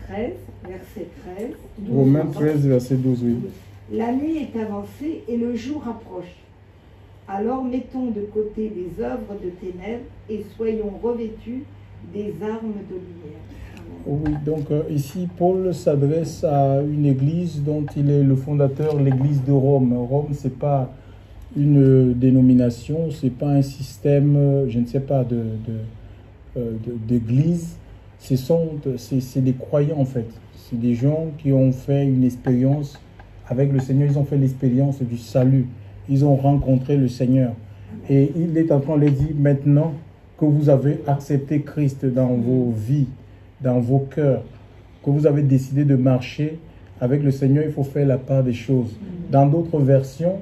13, verset 13. 12, Romains 13, verset 12, oui. La nuit est avancée et le jour approche. Alors mettons de côté les œuvres de ténèbres et soyons revêtus des armes de lumière. Oui, donc ici, Paul s'adresse à une église dont il est le fondateur, l'église de Rome. Rome, ce n'est pas une dénomination, ce n'est pas un système, je ne sais pas, d'église. C'est des croyants, en fait. C'est des gens qui ont fait une expérience avec le Seigneur. Ils ont fait l'expérience du salut. Ils ont rencontré le Seigneur. Et il est en train de leur dire, maintenant que vous avez accepté Christ dans vos vies, dans vos cœurs, que vous avez décidé de marcher avec le Seigneur, il faut faire la part des choses. Dans d'autres versions,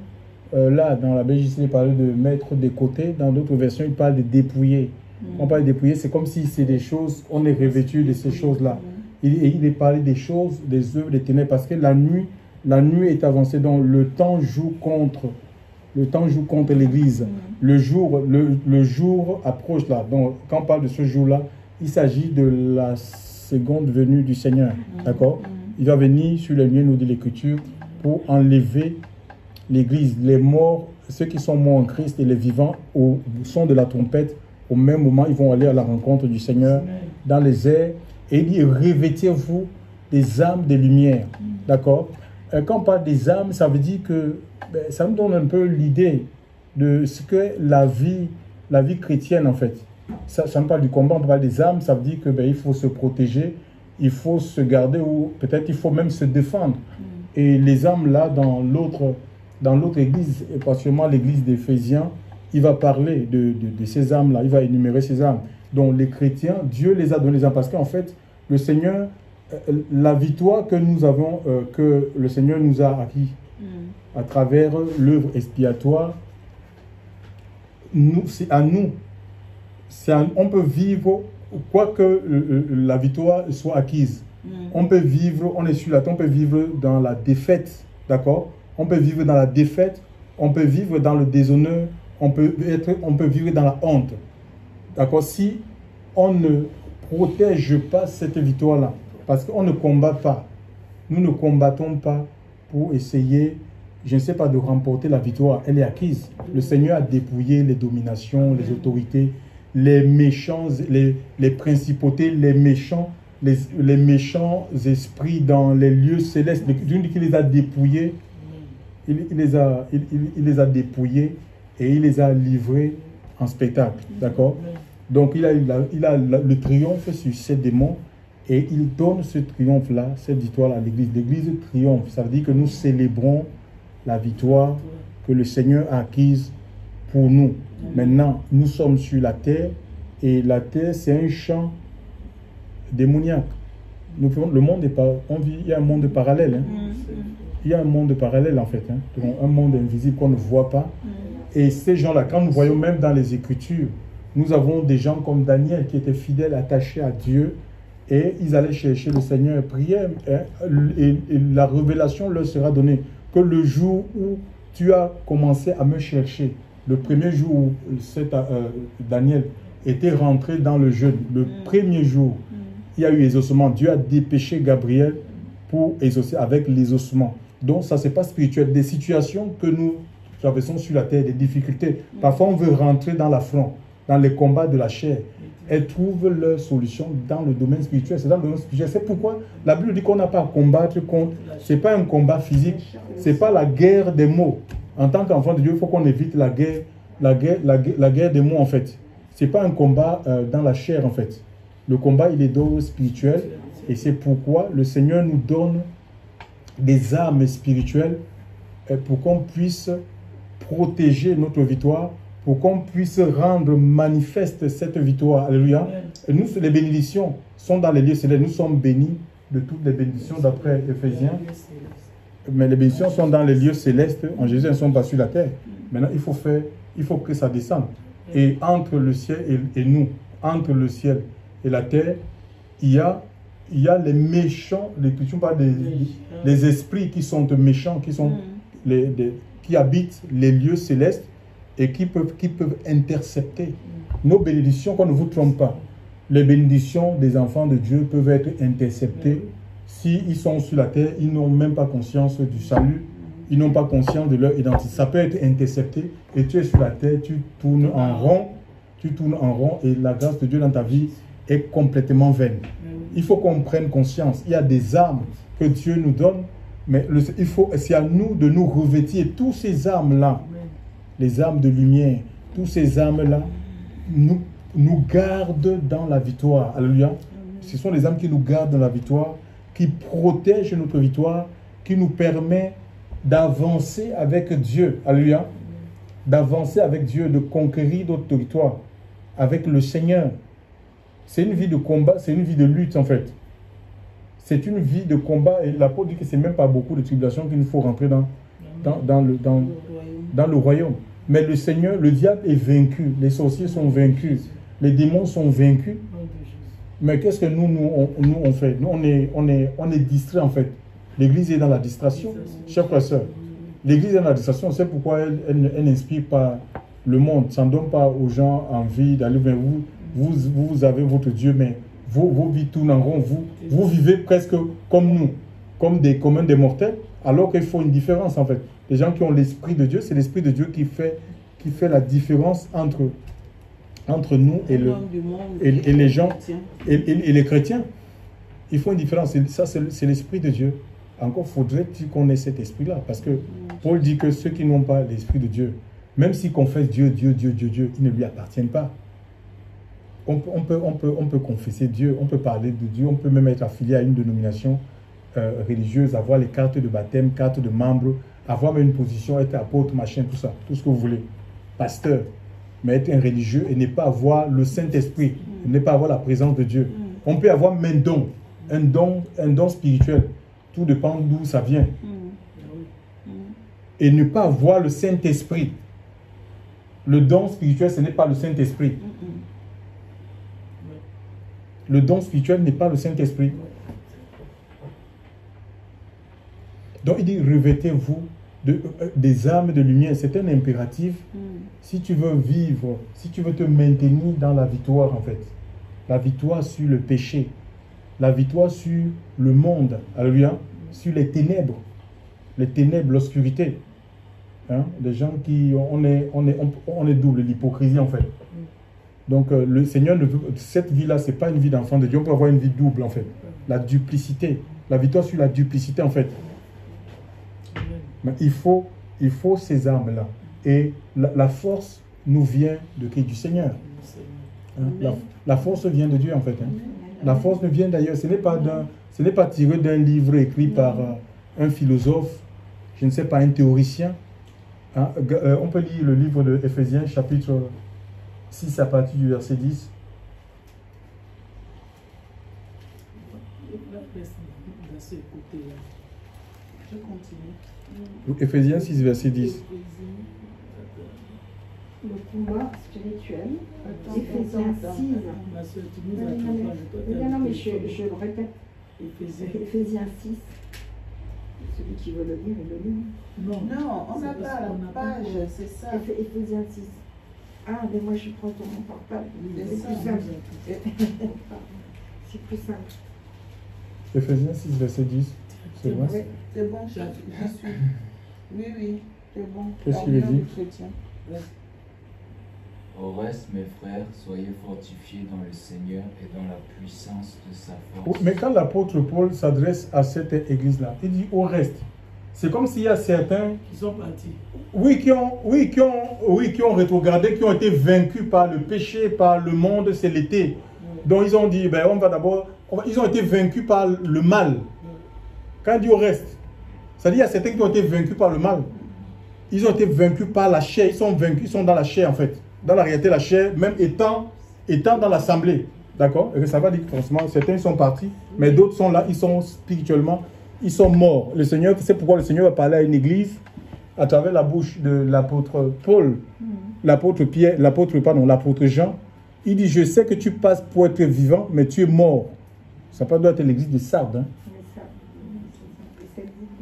là, dans la Belgique, il parle de mettre de côté. Dans d'autres versions, il parle de dépouiller. On parle de dépouiller, c'est comme si c'est des choses, on est revêtu de ces choses-là. Il est parlé des choses, des œuvres, des ténèbres, parce que la nuit est avancée, donc le temps joue contre l'Église. Le jour approche là. Donc, quand on parle de ce jour-là, il s'agit de la seconde venue du Seigneur. D'accord? Il va venir sur les lieux, nous dit l'Écriture, pour enlever l'Église. Les morts, ceux qui sont morts en Christ et les vivants, au son de la trompette, au même moment, ils vont aller à la rencontre du Seigneur dans les airs. Et il dit, revêtez-vous des âmes de lumière. D'accord? Quand on parle des âmes, ça veut dire que ça nous donne un peu l'idée de ce que la vie chrétienne, en fait. Ça me parle du combat, on parle des âmes, ça veut dire que il faut se protéger, il faut se garder, ou peut-être il faut même se défendre. Et les âmes, là, dans l'autre église, et particulièrement l'église d'Éphésiens, il va parler de ces âmes-là, il va énumérer ces âmes. Donc les chrétiens, Dieu les a données, parce qu'en fait, le Seigneur, la victoire que nous avons, que le Seigneur nous a acquis à travers l'œuvre expiatoire, c'est à nous. On peut vivre, quoique la victoire soit acquise. On peut vivre, on est sur la terre, on peut vivre dans la défaite, d'accord? On peut vivre dans la défaite, on peut vivre dans le déshonneur, on peut vivre dans la honte. D'accord? Si on ne protège pas cette victoire-là, parce qu'on ne combat pas, nous ne combattons pas pour essayer, je ne sais pas, de remporter la victoire. Elle est acquise. Le Seigneur a dépouillé les dominations, les autorités, les méchants, les principautés, les méchants esprits dans les lieux célestes. D'une dit qu'il les a dépouillés, il les a dépouillés et il les a livrés en spectacle. D'accord? Donc il a le triomphe sur ces démons et il donne ce triomphe-là, cette victoire-là à l'Église. L'Église triomphe. Ça veut dire que nous célébrons la victoire que le Seigneur a acquise pour nous. Maintenant, nous sommes sur la terre et la terre, c'est un champ démoniaque. Le monde est pas, il y a un monde parallèle. Il y a un monde parallèle en fait. Donc, un monde invisible qu'on ne voit pas. Et ces gens-là, quand nous voyons même dans les Écritures, nous avons des gens comme Daniel qui étaient fidèles, attachés à Dieu. Et ils allaient chercher le Seigneur et prier. Et la révélation leur sera donnée. Que le jour où tu as commencé à me chercher, le premier jour où Daniel était rentré dans le jeûne, le premier jour, il y a eu exaucement. Dieu a dépêché Gabriel pour exaucer avec l'exaucement. Donc ça, c'est pas spirituel. Des situations que nous traversons sur la terre, des difficultés. Parfois, on veut rentrer dans l'affront, dans les combats de la chair. Elles trouvent leur solution dans le domaine spirituel. C'est dans le domaine spirituel. C'est pourquoi la Bible dit qu'on n'a pas à combattre contre. Ce n'est pas un combat physique. Ce n'est pas la guerre des mots. En tant qu'enfant de Dieu, il faut qu'on évite la guerre des mots, en fait. Ce n'est pas un combat dans la chair, en fait. Le combat, il est d'ordre spirituel. Et c'est pourquoi le Seigneur nous donne des armes spirituelles pour qu'on puisse protéger notre victoire, pour qu'on puisse rendre manifeste cette victoire. Alléluia. Et nous, les bénédictions sont dans les lieux célestes. Nous sommes bénis de toutes les bénédictions d'après Éphésiens. Mais les bénédictions sont dans les lieux célestes. En Jésus, elles ne sont pas sur la terre. Maintenant, il faut que ça descende. Et entre le ciel et nous, entre le ciel et la terre, il y a les méchants, l'Écriture parle des esprits qui sont méchants, qui habitent les lieux célestes et qui peuvent intercepter nos bénédictions, qu'on ne vous trompe pas. Les bénédictions des enfants de Dieu peuvent être interceptées s'ils sont sur la terre, ils n'ont même pas conscience du salut, ils n'ont pas conscience de leur identité. Ça peut être intercepté et tu es sur la terre, tu tournes en rond et la grâce de Dieu dans ta vie est complètement vaine. Il faut qu'on prenne conscience. Il y a des armes que Dieu nous donne, mais c'est à nous de nous revêtir. Tous ces armes-là, les armes de lumière, tous ces armes-là, nous gardent dans la victoire. Alléluia. Ce sont les armes qui nous gardent dans la victoire, qui protègent notre victoire, qui nous permet d'avancer avec Dieu. Alléluia. D'avancer avec Dieu, de conquérir notre victoire avec le Seigneur. C'est une vie de combat, c'est une vie de lutte en fait. C'est une vie de combat et l'apôtre dit que ce n'est même pas beaucoup de tribulations qu'il nous faut rentrer dans le royaume. Mais le Seigneur, le diable est vaincu, les sorciers sont vaincus, les démons sont vaincus. Mais qu'est-ce que nous on fait? Nous, on est distrait en fait. L'Église est dans la distraction, chers frères et sœurs. L'Église est dans la distraction, c'est pourquoi elle n'inspire pas le monde. Ça ne donne pas aux gens envie d'aller vers vous. Vous avez votre Dieu, mais vos vies tournent en rond. Vous vivez presque comme nous, comme des mortels, alors qu'il faut une différence en fait. Les gens qui ont l'Esprit de Dieu, c'est l'Esprit de Dieu qui fait la différence entre nous et les gens et les chrétiens. Il faut une différence. Ça, c'est l'Esprit de Dieu. Encore faudrait-il qu'on ait cet esprit-là. Parce que Paul dit que ceux qui n'ont pas l'Esprit de Dieu, même s'ils confessent Dieu, ils ne lui appartiennent pas. On peut confesser Dieu, on peut parler de Dieu, on peut même être affilié à une dénomination religieuse, avoir les cartes de baptême, cartes de membre, avoir même une position, être apôtre, machin, tout ça, tout ce que vous voulez. Pasteur, mais être un religieux et ne pas avoir le Saint-Esprit, ne pas avoir la présence de Dieu. On peut avoir même un don spirituel. Tout dépend d'où ça vient. Et ne pas avoir le Saint-Esprit. Le don spirituel, ce n'est pas le Saint-Esprit. Le don spirituel n'est pas le Saint-Esprit. Donc il dit, revêtez-vous des armes de lumière. C'est un impératif. Si tu veux vivre, si tu veux te maintenir dans la victoire en fait. La victoire sur le péché. La victoire sur le monde. Alléluia. Sur les ténèbres. Les ténèbres, l'obscurité. Hein? Les gens qui... On est double, l'hypocrisie en fait. Donc le Seigneur ne veut... Cette vie-là, ce n'est pas une vie d'enfant de Dieu. On peut avoir une vie double en fait. La duplicité. La victoire sur la duplicité en fait. Mais il faut ces armes-là. Et la force nous vient de qui? Du Seigneur. Hein? La force vient de Dieu en fait. Hein? La force ne vient d'ailleurs. Ce n'est pas tiré d'un livre écrit par un philosophe, je ne sais pas, un théoricien. Hein? On peut lire le livre de Éphésiens, chapitre 6 à partir du verset 10. Je continue. Éphésiens 6, verset 10. Le combat spirituel. Éphésiens 6. Non, mais je le répète. Éphésiens 6. Celui qui veut le lire, il le lit. Non, on n'a pas la page, c'est ça. Éphésiens 6. Ah, mais moi je prends ton portable. C'est plus simple. C'est plus simple. Éphésiens 6, verset 10. C'est vrai? C'est bon, je suis. Oui, c'est bon. Qu'est-ce qu'il dit? Au reste, mes frères, soyez fortifiés dans le Seigneur et dans la puissance de sa force. Mais quand l'apôtre Paul s'adresse à cette église-là, il dit au reste. C'est comme s'il y a certains qui sont partis. Oui, qui ont rétrogradé, qui ont été vaincus par le péché, par le monde, c'est l'été. Donc ils ont dit, ben, on va d'abord... Ils ont été vaincus par le mal. Quand il dit au reste, ça dit il y a certains qui ont été vaincus par le mal. Ils ont été vaincus par la chair. Ils sont vaincus, ils sont dans la chair en fait. Dans la réalité, la chair, même étant dans l'assemblée. D'accord? Et ça va dire que forcément, certains sont partis, mais d'autres sont là, ils sont spirituellement, ils sont morts. Le Seigneur, c'est pourquoi le Seigneur va parler à une église à travers la bouche de l'apôtre Paul, l'apôtre Jean. Il dit, je sais que tu passes pour être vivant, mais tu es mort. Ça doit être l'église de Sardes. Hein?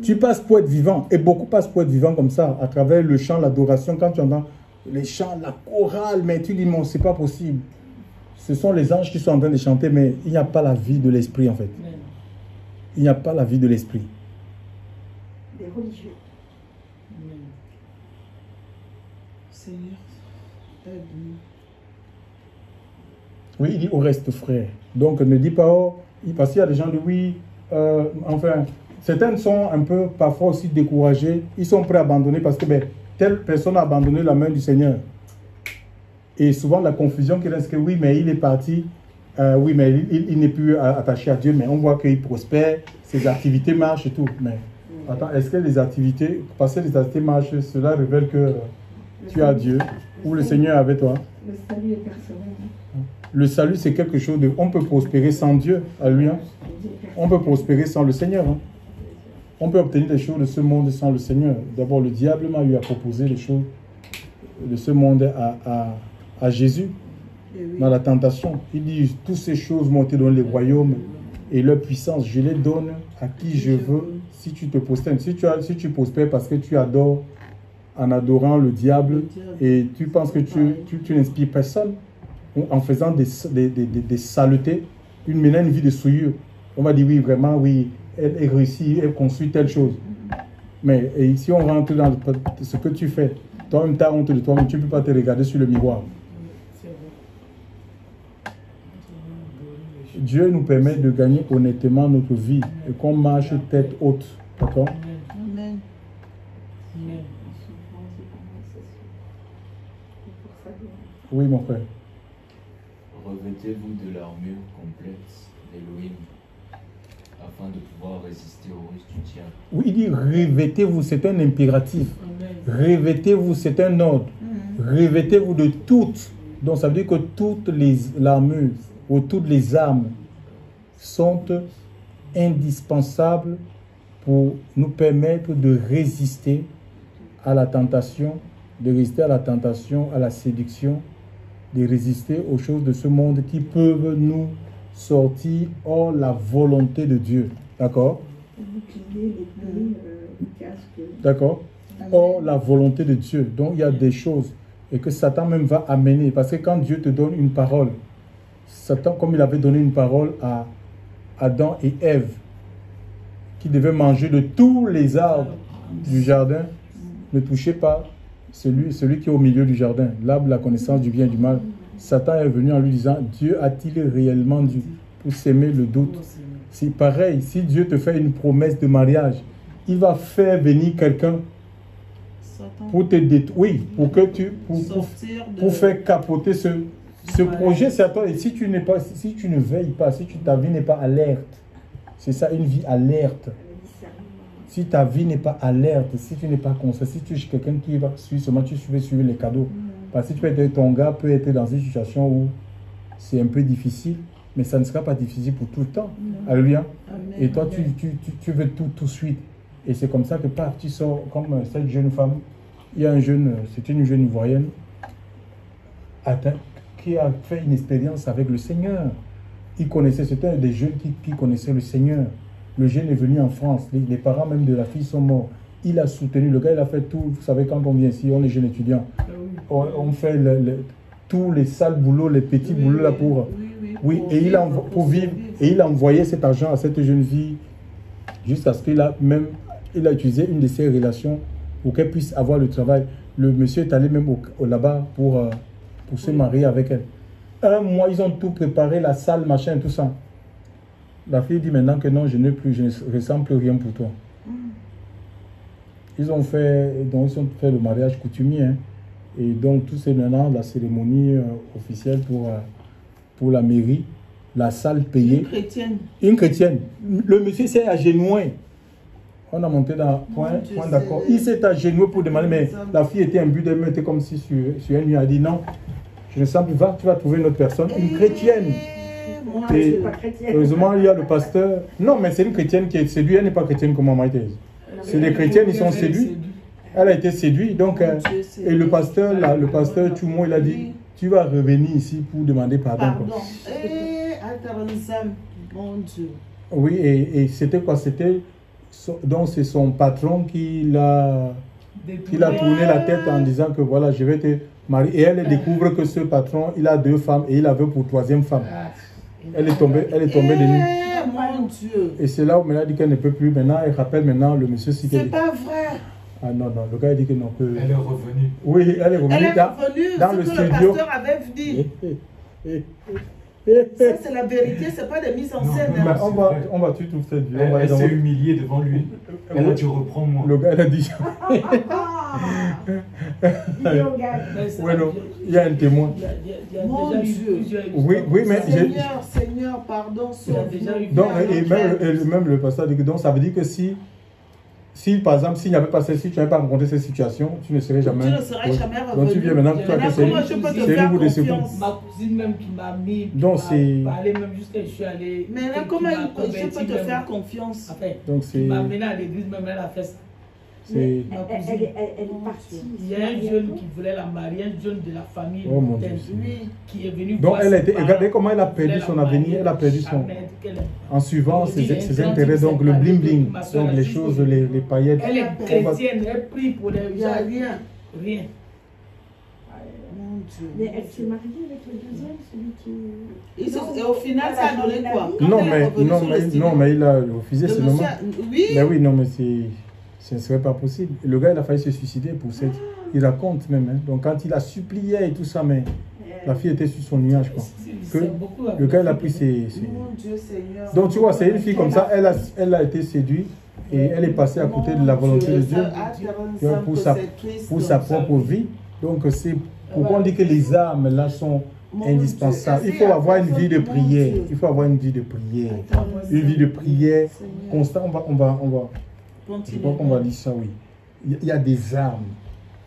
Tu passes pour être vivant, et beaucoup passent pour être vivant comme ça, à travers le chant, l'adoration, quand tu entends les chants, la chorale, mais tu dis, non, c'est pas possible. Ce sont les anges qui sont en train de chanter, mais il n'y a pas la vie de l'esprit en fait. il n'y a pas la vie de l'esprit. Des religieux. Amen. Seigneur, aide-nous. Oui, il dit au reste, frère. Donc ne dis pas, oh, parce qu'il y a des gens qui disent oui, enfin, certains sont un peu parfois aussi découragés, ils sont prêts à abandonner parce que ben, telle personne a abandonné la main du Seigneur. Et souvent la confusion qui reste que oui, mais il est parti, oui, mais il n'est plus attaché à Dieu, mais on voit qu'il prospère, ses activités marchent et tout. Mais attends, est-ce que les activités, parce que les activités marchent, cela révèle que tu as Dieu ou le Seigneur est avec toi? Le salut est personnel. Le salut, c'est quelque chose de... On peut prospérer sans Dieu, alléluia. On peut prospérer sans le Seigneur. Hein. On peut obtenir des choses de ce monde sans le Seigneur. D'abord, le diable m'a eu à proposer les choses de ce monde à Jésus, dans la tentation. Il dit, toutes ces choses m'ont été données, les royaumes et leur puissance, je les donne à qui je veux, si tu te prosternes. Si tu prospères parce que tu adores en adorant le diable et tu penses que tu n'inspires personne, en faisant des saletés, une vie de souillure. On va dire oui, vraiment, oui, elle réussit, elle construit telle chose. Mais et si on rentre dans ce que tu fais, toi-même, tu as honte de toi, mais tu ne peux pas te regarder sur le miroir. Dieu nous permet de gagner honnêtement notre vie et qu'on marche tête haute. D'accord? Amen. Oui, mon frère. Revêtez-vous de l'armure complète d'Élohim, afin de pouvoir résister aux ruses du diable. Oui, il dit revêtez-vous, c'est un impératif. Revêtez-vous, c'est un ordre. Revêtez-vous de toutes. Donc ça veut dire que toutes les armures ou toutes les armes sont indispensables pour nous permettre de résister à la tentation, à la séduction, de résister aux choses de ce monde qui peuvent nous sortir hors la volonté de Dieu. D'accord? D'accord? Hors la volonté de Dieu. Donc il y a des choses et que Satan même va amener. Parce que quand Dieu te donne une parole, Satan, comme il avait donné une parole à Adam et Ève, qui devaient manger de tous les arbres du jardin, ne touchez pas celui qui est au milieu du jardin, l'arbre de la connaissance du bien et du mal. Satan est venu en lui disant, Dieu a-t-il réellement dû pour s'aimer le doute? C'est pareil, si Dieu te fait une promesse de mariage, il va faire venir quelqu'un pour te détruire, oui, pour que pour faire capoter ce projet, c'est à toi. Et si tu ne veilles pas, si ta vie n'est pas alerte, c'est ça une vie alerte. Si ta vie n'est pas alerte, si tu n'es pas conscient, si tu es quelqu'un qui va suivre seulement, tu vas suivre les cadeaux. Parce que ton gars peut être dans une situation où c'est un peu difficile, mais ça ne sera pas difficile pour tout le temps. Alléluia. Et toi, tu veux tout de suite. Et c'est comme ça que tu sors comme cette jeune femme. Il y a c'était une jeune ivoirienne qui a fait une expérience avec le Seigneur. C'était des jeunes qui connaissaient le Seigneur. Le jeune est venu en France, les parents même de la fille sont morts. Il a soutenu, le gars il a fait tout. Vous savez, quand on vient ici, on est jeunes étudiants. On fait tous les sales boulots, les petits boulots là pour vivre. Et il a envoyé cet argent à cette jeune fille jusqu'à ce qu'il a utilisé une de ses relations pour qu'elle puisse avoir le travail. Le monsieur est allé même là-bas pour se marier avec elle. Un mois, ils ont tout préparé, la salle, machin, tout ça. La fille dit maintenant que non, je ne ressens plus rien pour toi. Ils ont fait le mariage coutumier. Hein. Et donc, tout c'est maintenant la cérémonie officielle pour la mairie. La salle payée. Une chrétienne. Une chrétienne. Le monsieur s'est agenoué. On a monté dans point d'accord. Il s'est agenoué pour demander, mais la fille était imbue, elle était comme si sur une nuit. Elle a dit non, je ne sens plus, tu vas trouver une autre personne, une chrétienne. Moi, je ne suis pas chrétienne. Heureusement, il y a le pasteur. Non, mais c'est une chrétienne qui est séduite. Elle n'est pas chrétienne comme moi, Thérèse. C'est des chrétiennes, ils sont séduits. Elle a été séduite. Donc, et le pasteur, Choumo, il a dit, tu vas revenir ici pour demander pardon. Mon Dieu. Oui, et c'était quoi? Donc, c'est son patron qui l'a tourné la tête en disant que voilà, je vais te marier. Et elle découvre que ce patron, il a 2 femmes et il la veut pour 3e femme. Elle est tombée de nuit. Eh, mon Dieu. Et c'est là où elle a dit qu'elle ne peut plus. Maintenant, elle rappelle maintenant le monsieur si C'est pas vrai. Ah non, non, le gars a dit que non. Que... Elle est revenue. Oui, elle est revenue. Elle est revenue, dans ce le que studio. le pasteur avait dit. Ça, c'est la vérité, c'est pas des mises en Non, scène. non, hein. On va tuer toute cette vie. Elle s'est humiliée devant lui. Elle a dit reprends-moi. Le gars, elle a dit. Oui, non, il y a un témoin. Mon Dieu. Oui, oui, mais. Seigneur, pardon. Donc, et même le pasteur dit que donc, ça veut dire que si par exemple, s'il n'y avait pas celle-ci, tu n'avais pas rencontré cette situation, tu ne serais jamais. Tu ne serais jamais revenu. Donc tu viens maintenant, tu as que c'est je peux te faire confiance. Ma cousine même qui m'a mis. Donc c'est. Parler même jusqu'à je suis allé. Mais là, comment je peux te faire confiance? Donc c'est. M'a amené à l'église, même elle a fait ça. Elle est partie. Il y a un jeune qui voulait la marier, un jeune de la famille oh, mon Dieu, qui est venu. Donc elle a été, regardez comment elle a perdu son avenir, elle a perdu son. En suivant ses intérêts, donc le bling bling, donc les choses, les paillettes. Elle est chrétienne, elle prie pour les gens. Rien. Rien. Mon Dieu. Mais elle s'est mariée avec le deuxième, celui qui. Et au final, ça a donné quoi? Non, mais il a refusé, c'est normal. Oui. Mais oui, non, mais ce ne serait pas possible. Le gars, il a failli se suicider pour cette. Il raconte même. Hein. Donc, quand il a supplié et tout ça, mais la fille était sur son nuage. Quoi. Que le gars, il a pris ses. Mon Dieu, Seigneur. Donc, tu vois, c'est une fille comme ça. Elle a été séduite et elle est passée à côté de la volonté de Dieu pour sa propre vie. Donc, c'est pourquoi on dit que les âmes là sont indispensables. Il faut avoir une vie de prière. Il faut avoir une vie de prière. Une vie de prière constante. On va je crois qu'on va dire ça, oui. Il y a des armes,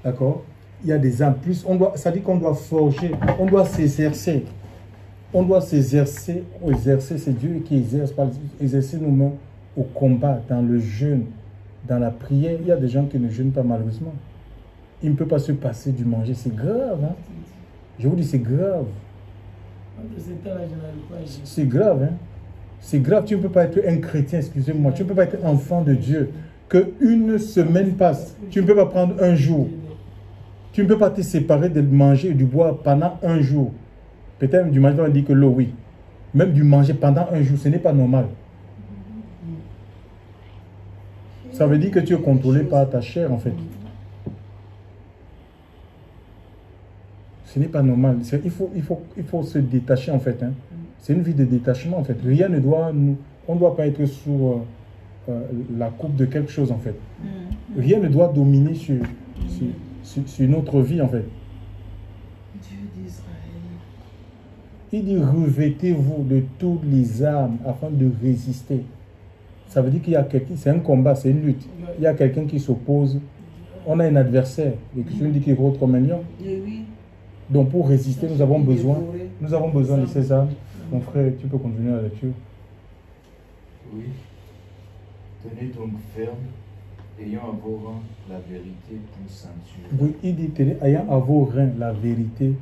d'accord? Il y a des armes. Plus, ça dit qu'on doit forger, on doit s'exercer. On doit s'exercer. Exercer, c'est Dieu qui exerce. Exercer nos mains au combat, dans le jeûne, dans la prière. Il y a des gens qui ne jeûnent pas, malheureusement. Il ne peut pas se passer du manger. C'est grave, hein? Je vous dis, c'est grave. C'est grave, hein? C'est grave, tu ne peux pas être un chrétien, excusez-moi, tu ne peux pas être enfant de Dieu. Qu'une semaine passe, tu ne peux pas prendre un jour. Tu ne peux pas te séparer de manger et du boire pendant un jour. Peut-être du manger, on dit que l'eau, oui. Même du manger pendant un jour, ce n'est pas normal. Ça veut dire que tu es contrôlé par ta chair, en fait. Ce n'est pas normal. Il faut se détacher, en fait. Hein. C'est une vie de détachement, en fait. Rien ne doit nous... On ne doit pas être sous la coupe de quelque chose, en fait. Rien ne doit dominer sur notre vie, en fait. Dieu d'Israël. Il dit, revêtez-vous de toutes les armes afin de résister. Ça veut dire qu'il y a quelqu'un, c'est un combat, c'est une lutte. Il y a quelqu'un qui s'oppose. On a un adversaire. L'Écriture dit qu'il rôde comme un lion. Oui. Donc pour résister, nous avons besoin de ces armes. Mon frère, tu peux continuer la lecture. Oui. Tenez donc ferme, ayant à vos reins la vérité pour ceinture. Oui, il dit, tenez, ayant à vos reins la vérité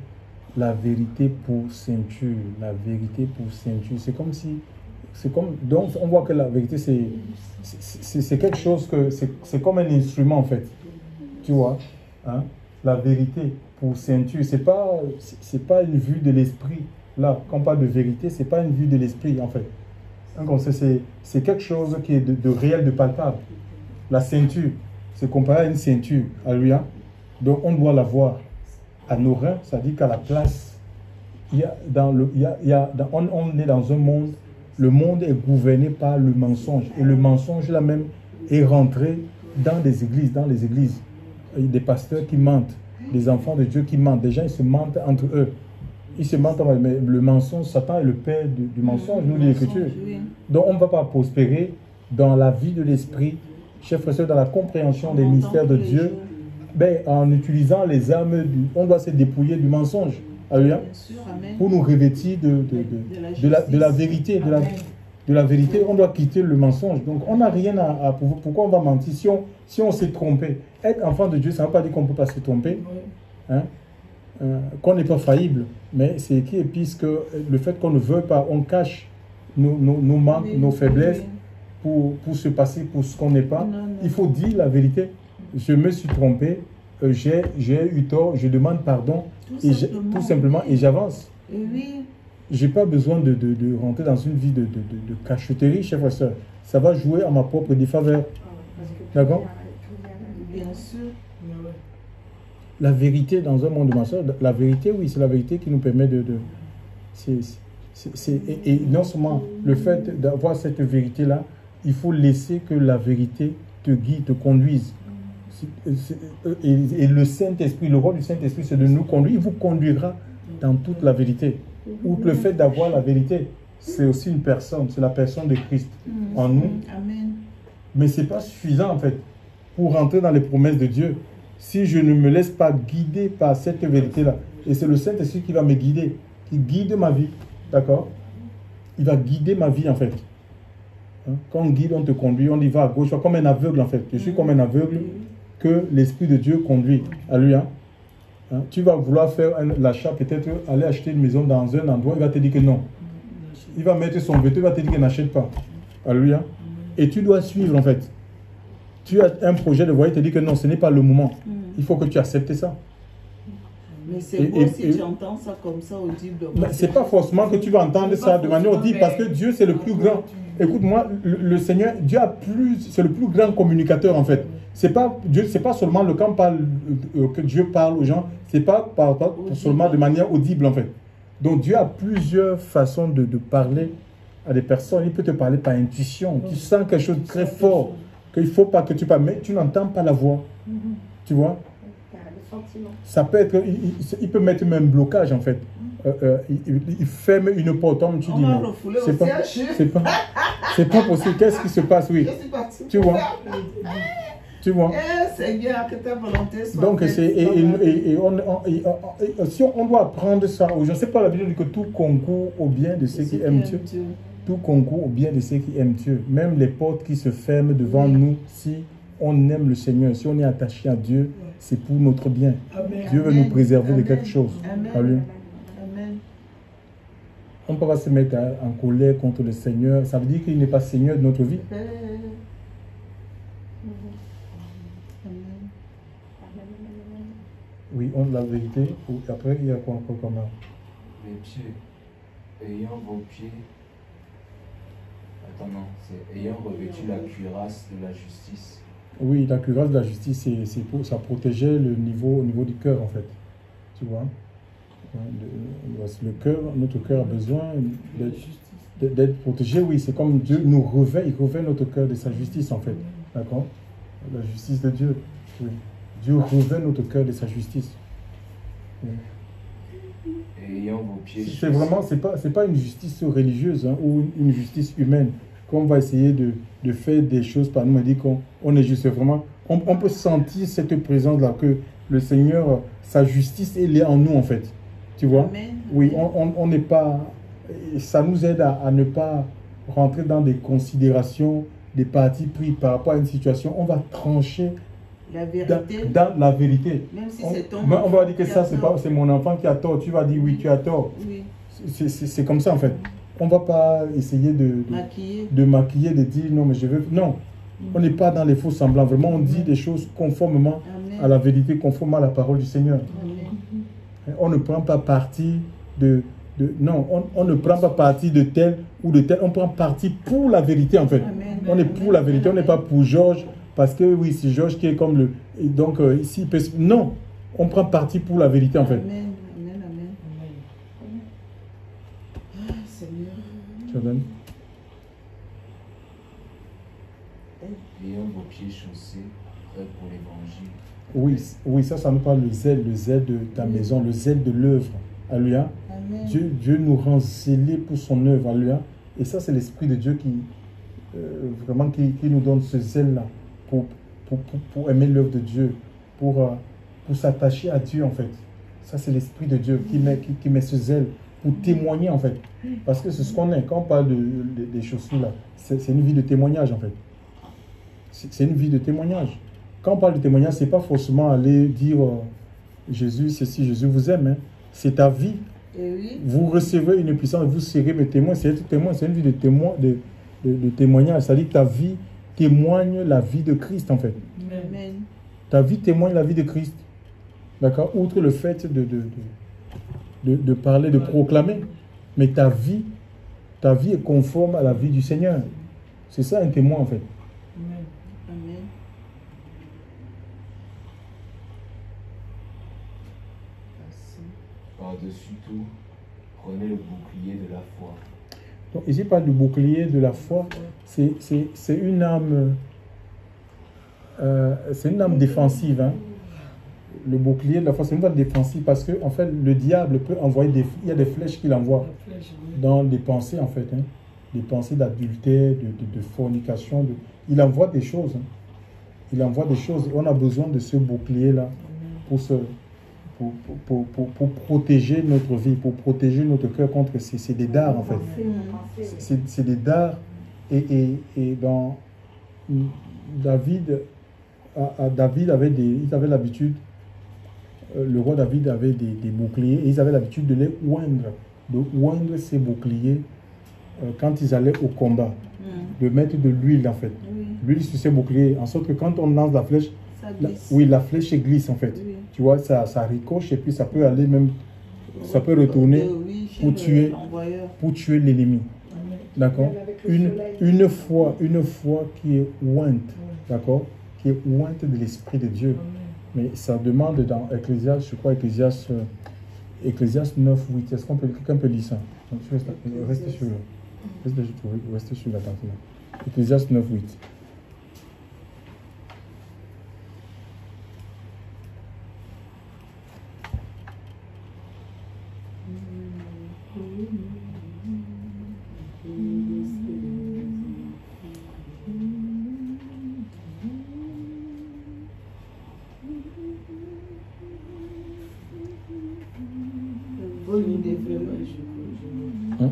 pour ceinture. La vérité pour ceinture. C'est comme si... donc on voit que la vérité, c'est quelque chose que... C'est comme un instrument, en fait. Tu vois, hein? La vérité pour ceinture, c'est pas une vue de l'esprit. Là, quand on parle de vérité, c'est pas une vue de l'esprit, en fait. C'est quelque chose qui est de réel, de palpable. La ceinture, c'est comparé à une ceinture. Alléluia. Donc, on doit la voir à nos reins. Ça dit qu'à la place, on est dans un monde, le monde est gouverné par le mensonge. Et le mensonge, là même, est rentré dans les églises. Il y a des pasteurs qui mentent, des enfants de Dieu qui mentent. Des gens, ils se mentent entre eux. Ils se mentent, mais le mensonge, Satan est le père du mensonge, nous dit l'Écriture. Donc on ne va pas prospérer dans la vie de l'esprit, chers frères et sœurs, dans la compréhension des mystères de Dieu, en utilisant les armes, on doit se dépouiller du mensonge. Alléluia. Pour nous revêtir de la vérité. De la vérité, on doit quitter le mensonge. Donc on n'a rien à prouver. Pourquoi on va mentir si on s'est trompé? Être enfant de Dieu, ça ne veut pas dire qu'on ne peut pas se tromper. Hein? Qu'on n'est pas faillible, mais c'est qui est puisque le fait qu'on ne veut pas, on cache nos manques, nos faiblesses pour se passer pour ce qu'on n'est pas. Il faut dire la vérité. Je me suis trompé, j'ai eu tort, je demande pardon, tout simplement, et j'avance. Oui. j'ai pas besoin de rentrer dans une vie de cachotterie, chers frères et sœurs. Ça va jouer à ma propre défaveur. D'accord? Bien sûr. La vérité dans un monde de ma soeur, la vérité, oui, c'est la vérité qui nous permet et non seulement le fait d'avoir cette vérité-là, il faut laisser que la vérité te guide, te conduise. Et le Saint-Esprit, le rôle du Saint-Esprit, c'est de nous conduire. Il vous conduira dans toute la vérité. Outre le fait d'avoir la vérité, c'est aussi une personne, c'est la personne de Christ en nous. Amen. Mais ce n'est pas suffisant en fait pour rentrer dans les promesses de Dieu. Si je ne me laisse pas guider par cette vérité-là, et c'est le Saint-Esprit qui va me guider, qui guide ma vie, d'accord? Il va guider ma vie en fait. Hein? Quand on guide, on te conduit, on y va à gauche, comme un aveugle en fait. Je suis comme un aveugle que l'Esprit de Dieu conduit. Alléluia. Hein? Tu vas vouloir faire l'achat, peut-être aller acheter une maison dans un endroit, il va te dire que non. Il va mettre son veto, il va te dire qu'il n'achète pas. Alléluia. Et tu dois suivre en fait. Tu as un projet de voyage, il te dit que non, ce n'est pas le moment. Il faut que tu acceptes ça. Mais c'est beau si j'entends ça comme ça audiblement. Ce n'est pas forcément que tu vas entendre ça de manière audible, parce que Dieu c'est le plus grand. Écoute-moi, le Seigneur, Dieu c'est le plus grand communicateur en fait. C'est pas Dieu, c'est pas seulement le quand que Dieu parle aux gens, c'est pas seulement de manière audible en fait. Donc Dieu a plusieurs façons de parler à des personnes. Il peut te parler par intuition. Tu sens quelque chose de très fort qu'il ne faut pas que tu parles, mais tu n'entends pas la voix. Tu vois? Ça peut être, il peut mettre même blocage en fait. Il ferme une porte, tu dis mais c'est pas possible. Qu'est-ce qui se passe? Oui. Tu vois? Tu vois? Seigneur, que ta volonté soit donc, faite. si on doit apprendre ça, je ne sais pas, la Bible dit que tout concourt au bien de ceux qui aiment Dieu. Tout concourt au bien de ceux qui aiment Dieu. Même les portes qui se ferment devant nous, si on aime le Seigneur, si on est attaché à Dieu, c'est pour notre bien. Amen. Dieu veut nous préserver de quelque chose. Amen. On ne peut pas se mettre en colère contre le Seigneur. Ça veut dire qu'il n'est pas Seigneur de notre vie. Oui, on la vérité. Après, il y a quoi encore comme ça? Les pieds. Ayant vos pieds. Attends, non. C'est ayant revêtu la cuirasse de la justice. Oui, la cuirasse de la justice, ça protégeait le niveau, au niveau du cœur, en fait. Tu vois? Le cœur, notre cœur a besoin d'être protégé. Oui, c'est comme Dieu nous revêt, il revêt notre cœur de sa justice, en fait. D'accord? La justice de Dieu. Oui. Dieu revêt notre cœur de sa justice. Oui. Et ayant vos pieds. C'est vraiment, c'est pas une justice religieuse hein, ou une justice humaine qu'on va essayer de faire des choses par nous et dire qu'on est juste. Vraiment, on peut sentir cette présence-là, que le Seigneur, sa justice, elle est en nous en fait. Tu vois? Amen. Oui, on n'est pas. Ça nous aide à ne pas rentrer dans des considérations, des partis pris par rapport à une situation. On va trancher. La vérité. Dans la vérité. Même si c'est ton on va dire que ça, c'est mon enfant qui a tort. Tu vas dire oui, tu as tort. Oui. C'est comme ça en fait. On ne va pas essayer de maquiller, de dire non, mais je veux. Non. On n'est pas dans les faux semblants. Vraiment, on dit des choses conformément à la vérité, conformément à la parole du Seigneur. Amen. On ne prend pas parti non, on ne prend pas parti de tel ou de tel. On prend parti pour la vérité en fait. Amen. On est pour la vérité. On n'est pas pour Georges. Parce que oui, c'est Georges qui est comme le... Et donc, ici, il peut... Non, on prend parti pour la vérité, en fait. Amen, amen, amen. Ah, Seigneur. Tu donnes. Ayant vos pieds chaussés, prêts pour l'évangile. Oui, ça nous parle le zèle de ta maison, le zèle de l'œuvre. Alléluia. Dieu nous rend zélés pour son œuvre. Alléluia. Et ça, c'est l'Esprit de Dieu qui nous donne ce zèle-là. Pour aimer l'œuvre de Dieu, pour s'attacher à Dieu en fait. Ça c'est l'Esprit de Dieu qui met ce zèle pour témoigner en fait. Parce que c'est ce qu'on est. Quand on parle des chaussures là, c'est une vie de témoignage en fait. C'est une vie de témoignage. Quand on parle de témoignage, c'est pas forcément aller dire Jésus, ceci, Jésus vous aime. Hein. C'est ta vie. Oui. Vous recevez une puissance, vous serez mes témoins. C'est être témoin, c'est une vie de témoin, de témoignage. C'est-à-dire que ta vie témoigne la vie de Christ en fait. Amen. Ta vie témoigne la vie de Christ. D'accord? Outre le fait de parler, de proclamer. mais ta vie est conforme à la vie du Seigneur. C'est ça un témoin en fait. Amen. Amen. Merci. Par-dessus tout, prenez le bouclier de la foi. Donc ici, il parle du bouclier de la foi. C'est une arme, défensive. Hein. Le bouclier de la foi, c'est une arme défensive parce que en fait, le diable peut envoyer il y a des flèches qu'il envoie La flèche, oui. dans des pensées en fait, hein. Des pensées d'adultère, de fornication. Il envoie des choses. Hein. Il envoie des choses. On a besoin de ce bouclier-là pour protéger notre vie, pour protéger notre cœur contre c'est des dards en fait. C'est des dards et dans David ils avaient l'habitude, le roi David avait des boucliers et ils avaient l'habitude de les oindre ces boucliers quand ils allaient au combat, de mettre de l'huile en fait, l'huile sur ces boucliers, en sorte que quand on lance la flèche, la flèche glisse en fait. Oui. Tu vois, ça ricoche et puis ça peut aller même, ça peut retourner pour tuer l'ennemi. D'accord? Une foi qui est ointe, d'accord? Qui est ointe de l'Esprit de Dieu. Mais ça demande dans Ecclésiaste, je crois, Ecclésiaste 9, 8. Est-ce qu'on peut, quelqu'un peut lire ça? Restez sur la table. Ecclésiaste 9, 8.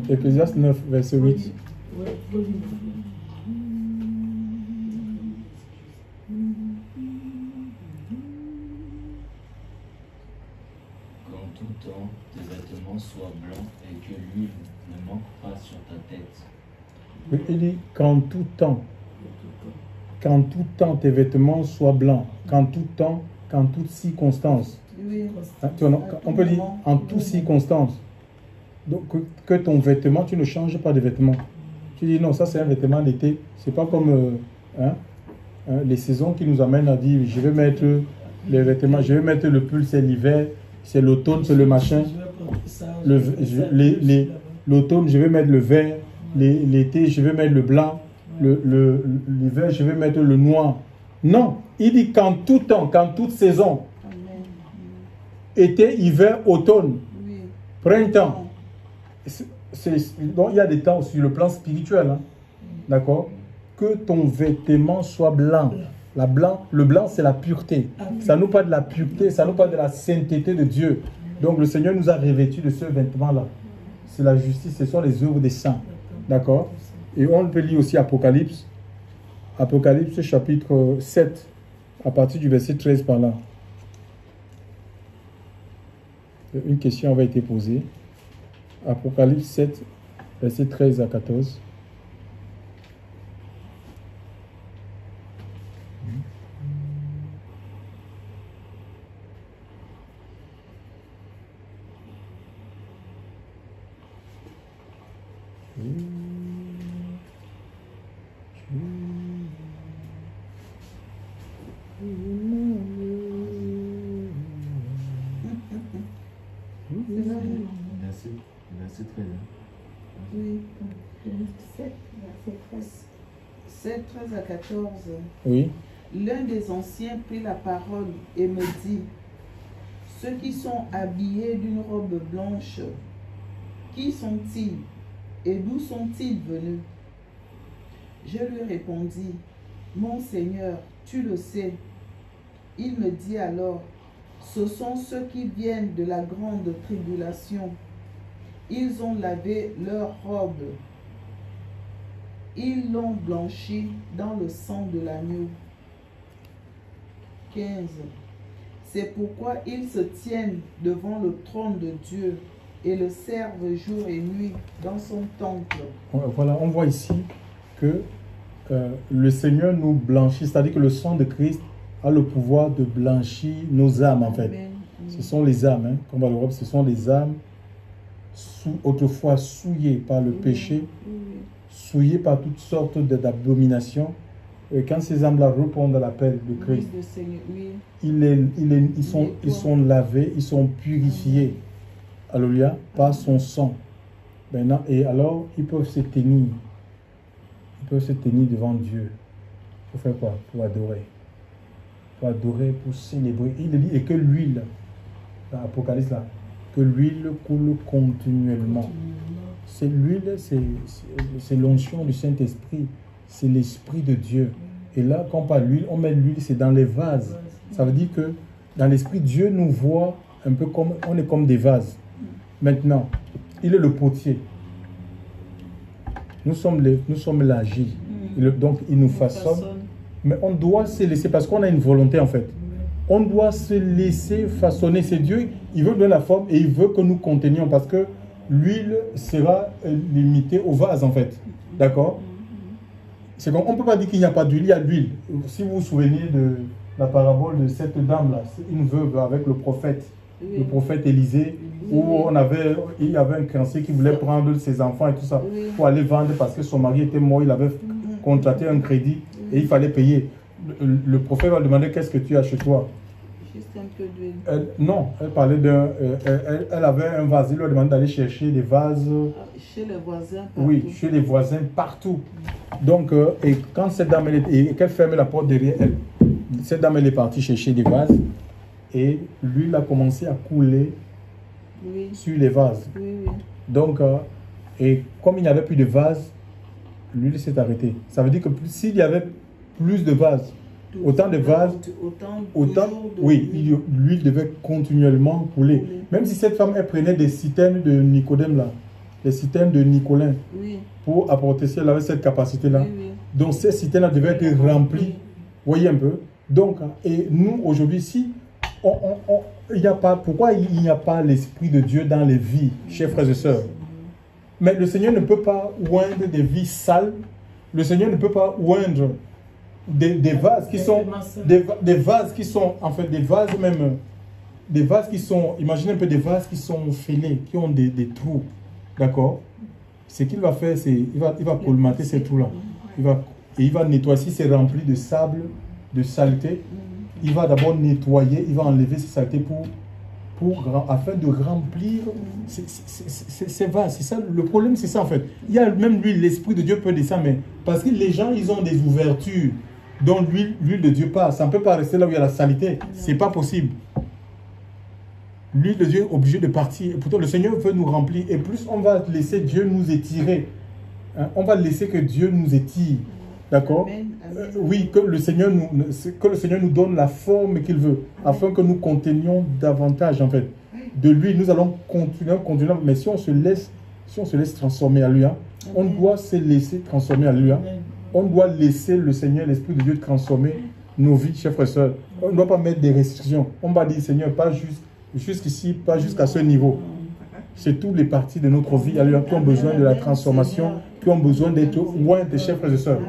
Ecclésiaste 9, verset 8. Qu'en tout temps, tes vêtements soient blancs et que l'huile ne manque pas sur ta tête. Il dit qu'en tout temps tes vêtements soient blancs, qu'en tout temps, qu'en toute circonstance. Oui. Hein, on peut dire en toute circonstance. Donc que ton vêtement, tu ne changes pas de vêtement. Tu dis non, ça c'est un vêtement d'été. C'est pas comme les saisons qui nous amènent à dire je vais mettre les vêtements, je vais mettre le pull, c'est l'hiver, c'est l'automne, c'est le machin. L'automne, je vais mettre le vert, l'été, je vais mettre le blanc, l'hiver, je vais mettre le noir. Non, il dit qu'en tout temps, qu'en toute saison, été, hiver, automne, printemps. Donc il y a des temps sur le plan spirituel, hein, d'accord, que ton vêtement soit blanc. Le blanc c'est la pureté, ça nous parle de la pureté, ça nous parle de la sainteté de Dieu. Donc le Seigneur nous a revêtus de ce vêtement là, c'est la justice, ce sont les œuvres des saints, d'accord. Et on peut lire aussi Apocalypse chapitre 7 à partir du verset 13 par là. Une question avait été posée. Apocalypse 7, verset 13 à 14. Verset 13. Oui. 7, 13 à 14. Oui. L'un des anciens prit la parole et me dit, ceux qui sont habillés d'une robe blanche, qui sont-ils et d'où sont-ils venus? Je lui répondis, mon Seigneur, tu le sais. Il me dit alors, ce sont ceux qui viennent de la grande tribulation. Ils ont lavé leurs robes. Ils l'ont blanchi dans le sang de l'agneau. 15. C'est pourquoi ils se tiennent devant le trône de Dieu et le servent jour et nuit dans son temple. Voilà, on voit ici que le Seigneur nous blanchit, c'est-à-dire que le sang de Christ a le pouvoir de blanchir nos âmes en fait. Amen. Ce sont les âmes, hein, comme on va le voir, ce sont les âmes autrefois souillé par le péché, souillé par toutes sortes d'abominations. Et quand ces âmes-là répondent à l'appel de Christ, ils sont lavés, ils sont purifiés, alléluia, par son sang. Maintenant, et alors, ils peuvent se tenir. Ils peuvent se tenir devant Dieu. Pour faire quoi? Pour adorer. Pour adorer, pour célébrer. Il dit, et que l'huile, dans l'Apocalypse là, que l'huile coule continuellement. C'est l'huile, c'est l'onction du Saint-Esprit. C'est l'Esprit de Dieu. Et là, quand on parle d'huile, on met l'huile, c'est dans les vases. Ça veut dire que dans l'Esprit, Dieu nous voit un peu comme, on est comme des vases. Maintenant, il est le potier. Nous sommes l'agi. Donc, il nous façonne. Mais on doit se laisser, parce qu'on a une volonté en fait. On doit se laisser façonner. C'est Dieu, il veut donner la forme et il veut que nous contenions parce que l'huile sera limitée au vase en fait. D'accord? C'est comme, on ne peut pas dire qu'il n'y a pas d'huile, il y a de l'huile. Si vous vous souvenez de la parabole de cette dame-là, une veuve avec le prophète Élisée, où il y avait un créancier qui voulait prendre ses enfants et tout ça pour aller vendre parce que son mari était mort, il avait contracté un crédit et il fallait payer. Le prophète va demander qu'est-ce que tu as chez toi. Juste un peu d'huile. Non, elle parlait elle avait un vase, il lui a demandé d'aller chercher des vases. Chez les voisins partout. Oui, chez les voisins partout. Donc, et quand cette dame, qu'elle ferme la porte derrière elle, cette dame, elle est partie chercher des vases et l'huile a commencé à couler sur les vases. Donc, et comme il n'y avait plus de vases, l'huile s'est arrêtée. Ça veut dire que s'il y avait plus de vases, autant de vases, oui, l'huile devait continuellement couler. Même si cette femme, elle prenait des citernes de Nicodème là, les citernes de Nicolin, pour apporter, si elle avait cette capacité-là. Donc ces citernes-là devaient être remplies. Voyez un peu. Donc, et nous, aujourd'hui, si il n'y a pas, pourquoi il n'y a pas l'Esprit de Dieu dans les vies, chers frères et sœurs? Mais le Seigneur ne peut pas oindre des vies sales. Le Seigneur ne peut pas oindre des vases qui sont des vases qui sont en fait des vases même des vases qui sont, imaginez un peu des vases qui sont fêlés, qui ont des trous, d'accord? Ce qu'il va faire, c'est il va colmater ces trous là, il va nettoyer. Si c'est rempli de sable, de saleté, il va d'abord nettoyer, il va enlever ces saletés afin de remplir ces vases. C'est ça, le problème, c'est ça en fait. Il y a même lui, l'Esprit de Dieu peut descendre, mais parce que les gens, ils ont des ouvertures dont l'huile de Dieu passe. Ça ne peut pas rester là où il y a la saleté. C'est pas possible. L'huile de Dieu est obligée de partir. Et pourtant, le Seigneur veut nous remplir. Et plus on va laisser Dieu nous étirer, hein, on va laisser que Dieu nous étire. D'accord? Oui, que le Seigneur nous donne la forme qu'il veut, afin que nous contenions davantage, en fait. De lui, nous allons continuer, mais si on se laisse transformer à lui, hein, on doit se laisser transformer à lui. Hein. On doit laisser le Seigneur, l'Esprit de Dieu, transformer nos vies, chers frères et sœurs. On ne doit pas mettre des restrictions. On va dire, Seigneur, pas jusqu'ici, pas jusqu'à ce niveau. C'est toutes les parties de notre vie à lui qui ont besoin de la transformation, qui ont besoin d'être ointes, chers frères et sœurs.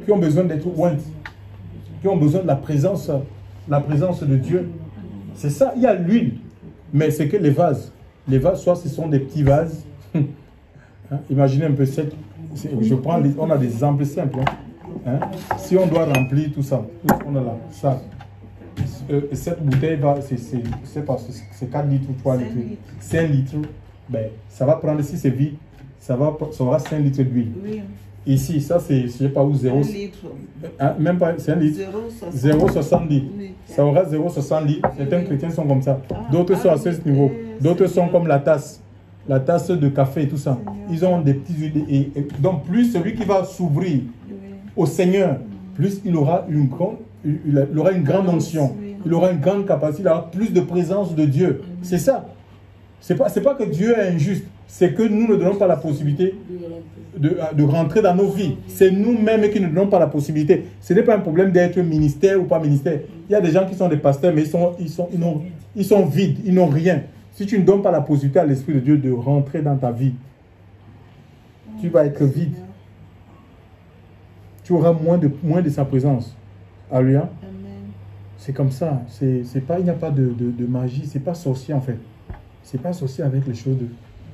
Qui ont besoin d'être ointes, qui ont besoin de la présence de Dieu. C'est ça, il y a l'huile, mais c'est que les vases, soit ce sont des petits vases. Hein, imaginez un peu on a des exemples simples. Hein. Si on doit remplir tout ça, on a là, ça. Cette bouteille, c'est 4 litres ou 3 litres, 5 litres, ben, ça va prendre, si c'est vide, ça aura 5 litres d'huile. Oui. Ici, ça c'est, je sais pas où, 0. 1 litre. Hein, même pas, c'est 1 litre. 0,60 litres. Oui. Ça aura 0,60 litres. Certains chrétiens sont comme ça. D'autres sont à ce niveau. D'autres sont comme la tasse de café et tout ça. Ils ont des petits huiles. Et donc, plus celui qui va s'ouvrir au Seigneur, plus il aura une grande onction. Il aura une grande capacité. Il aura plus de présence de Dieu. C'est ça. C'est pas que Dieu est injuste. C'est que nous ne donnons pas la possibilité de rentrer dans nos vies. C'est nous-mêmes qui ne donnons pas la possibilité. Ce n'est pas un problème d'être ministère ou pas ministère. Il y a des gens qui sont des pasteurs, mais ils sont vides, ils n'ont rien. Si tu ne donnes pas la possibilité à l'Esprit de Dieu de rentrer dans ta vie, tu vas être vide. Tu auras moins de sa présence. Alléluia. C'est comme ça. Il n'y a pas de magie. Ce n'est pas sorcier en fait. c'est pas associé avec les choses de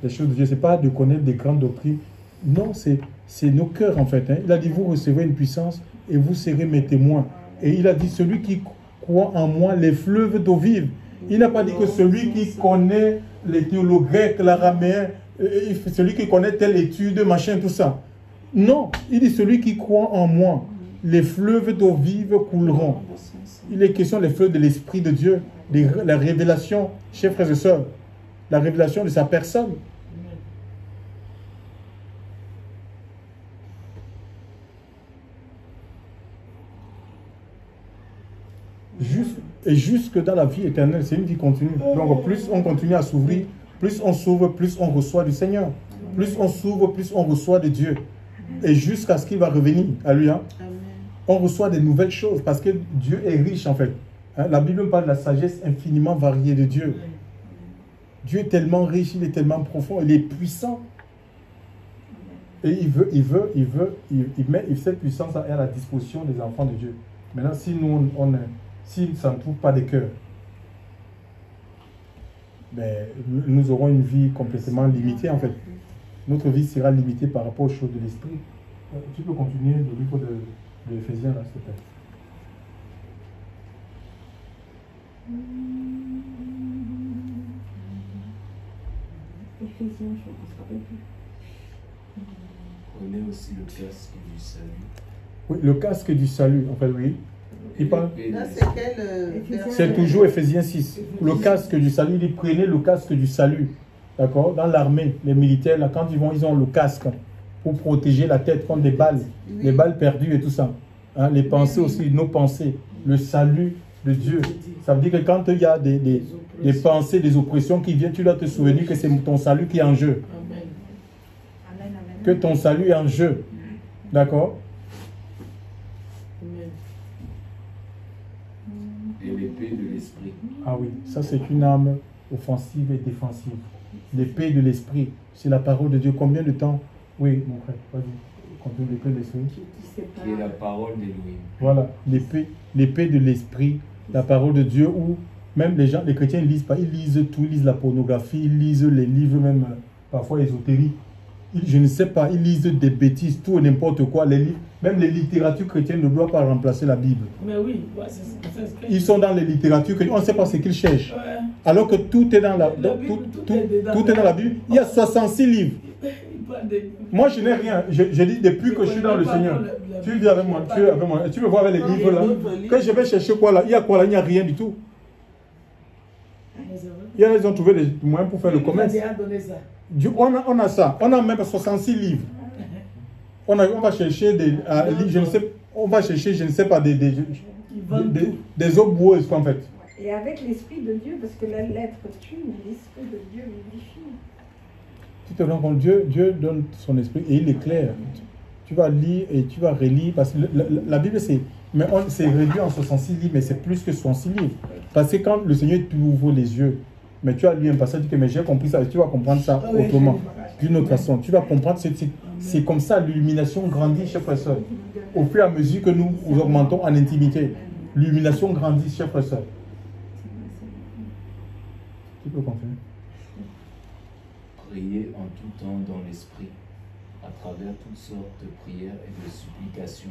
Dieu. C'est pas de connaître des grandes doctrines. Non, c'est nos cœurs en fait. Hein. Il a dit, vous recevez une puissance et vous serez mes témoins. Et il a dit, celui qui croit en moi, les fleuves d'eau vive. Il n'a pas dit que celui qui connaît les théologues grecs, l'araméen, celui qui connaît telle étude, machin, tout ça. Non, il dit celui qui croit en moi, les fleuves d'eau vive couleront. Il est question des fleuves de l'Esprit de Dieu, la révélation, chers frères et sœurs, la révélation de sa personne. Et jusque dans la vie éternelle, c'est une vie continue. Donc plus on continue à s'ouvrir, plus on s'ouvre, plus on reçoit du Seigneur. Plus on s'ouvre, plus on reçoit de Dieu. Et jusqu'à ce qu'il va revenir. Alléluia. On reçoit des nouvelles choses parce que Dieu est riche en fait. Hein? La Bible parle de la sagesse infiniment variée de Dieu. Dieu est tellement riche, il est tellement profond, il est puissant. Et il met cette puissance à la disposition des enfants de Dieu. Maintenant, si nous, s'il ne s'en trouve pas de cœur, ben, nous aurons une vie complètement limitée en fait. Notre vie sera limitée par rapport aux choses de l'esprit. Tu peux continuer le livre de Éphésiens là, s'il te plaît. Éphésiens, je ne me rappelle plus. Prenez aussi le casque du salut. Oui, le casque du salut, en fait, oui. Il parle. Là, c'est quel verset? C'est toujours Éphésiens 6. Le casque du salut, il prenait le casque du salut. D'accord? Dans l'armée, les militaires, là, quand ils ont le casque pour protéger la tête contre des balles, les balles perdues et tout ça. Hein, les pensées aussi, nos pensées, le salut de Dieu. Ça veut dire que quand il y a des pensées, des oppressions qui viennent, tu dois te souvenir que c'est ton salut qui est en jeu. Que ton salut est en jeu. D'accord? Et l'épée de l'esprit. Ah oui, ça c'est une arme offensive et défensive. L'épée de l'esprit, c'est la parole de Dieu. Combien de temps? Oui, mon frère, vas-y. Continue l'épée de l'esprit. Qui est la parole d'Élohim. Voilà, l'épée de l'esprit, la parole de Dieu, où même les chrétiens ne lisent pas, ils lisent tout, ils lisent la pornographie, ils lisent les livres même parfois ésotériques. Je ne sais pas, ils lisent des bêtises, tout et n'importe quoi. Les livres, même les littératures chrétiennes ne doivent pas remplacer la Bible. Mais oui, ouais, ils sont dans les littératures chrétiennes, on ne sait pas ce qu'ils cherchent. Ouais. Alors que tout est dans la Bible. Tout est dans la Bible. Il y a 66 livres. Moi, je n'ai rien. Je dis depuis que je suis dans le Seigneur. Tu vis avec moi. Tu me vois avec les livres là. Quand je vais chercher quoi là, il y a quoi là? Il n'y a rien du tout. Ils ont trouvé des moyens pour faire le commerce. On a ça. On a même 66 livres. On va chercher des livres, je ne sais, on va chercher, je ne sais pas, des eaux boueuses en fait. Et avec l'Esprit de Dieu, parce que la lettre tue, mais l'Esprit de Dieu vivifie. Tu te rends compte, Dieu donne son esprit et il est clair. Tu vas lire et tu vas relire, parce que la Bible c'est réduit en 66 livres, mais c'est plus que 66 livres. Parce que quand le Seigneur t'ouvre les yeux, mais tu as lu un passage, tu dis que mais j'ai compris ça, et tu vas comprendre ça autrement, d'une autre façon. Tu vas comprendre, c'est comme ça, l'illumination grandit, chers frères et sœurs. Au fur et à mesure que nous augmentons en intimité, l'illumination grandit, chers frères et sœurs. Tu peux continuer. Priez en tout temps dans l'esprit, à travers toutes sortes de prières et de supplications.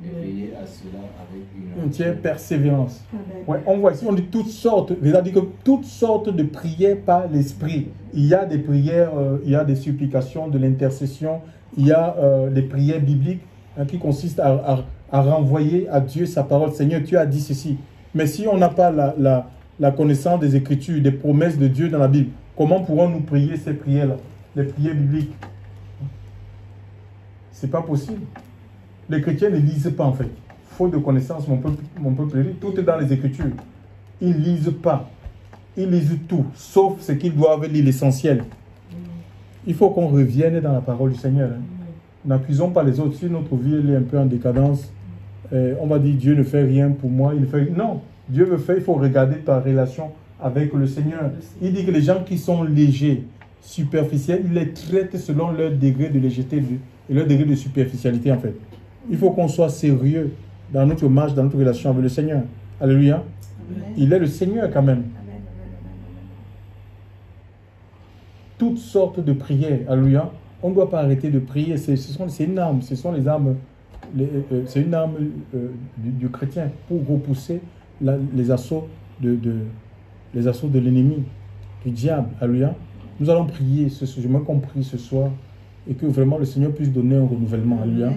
Et veillez à cela avec une entière persévérance. Ouais, on voit ici, on dit toutes sortes, c'est-à-dire que toutes sortes de prières par l'esprit. Il y a des prières, il y a des supplications, de l'intercession, il y a des prières bibliques hein, qui consistent à renvoyer à Dieu sa parole. Seigneur, tu as dit ceci. Mais si on n'a pas la connaissance des Écritures, des promesses de Dieu dans la Bible, comment pourrons-nous prier ces prières-là, les prières bibliques? C'est pas possible. Les chrétiens ne lisent pas en fait. Faute de connaissance, mon peuple lit. Tout est dans les Écritures. Ils ne lisent pas. Ils lisent tout, sauf ce qu'ils doivent lire, l'essentiel. Il faut qu'on revienne dans la parole du Seigneur. Hein. N'accusons pas les autres. Si notre vie elle est un peu en décadence, on va dire Dieu ne fait rien pour moi. Il fait... Non, Dieu veut faire. Il faut regarder ta relation avec le Seigneur. Il dit que les gens qui sont légers, superficiels, il les traite selon leur degré de légèreté et leur degré de superficialité en fait. Il faut qu'on soit sérieux dans notre marche, dans notre relation avec le Seigneur. Alléluia. Amen. Il est le Seigneur quand même. toutes sortes de prières. Alléluia. On ne doit pas arrêter de prier. C'est une arme. Ce sont les armes. C'est une arme du chrétien pour repousser les assauts de l'ennemi, du diable. Alléluia. Nous allons prier. Je m'ai compris ce soir. Et que vraiment le Seigneur puisse donner un renouvellement. Alléluia.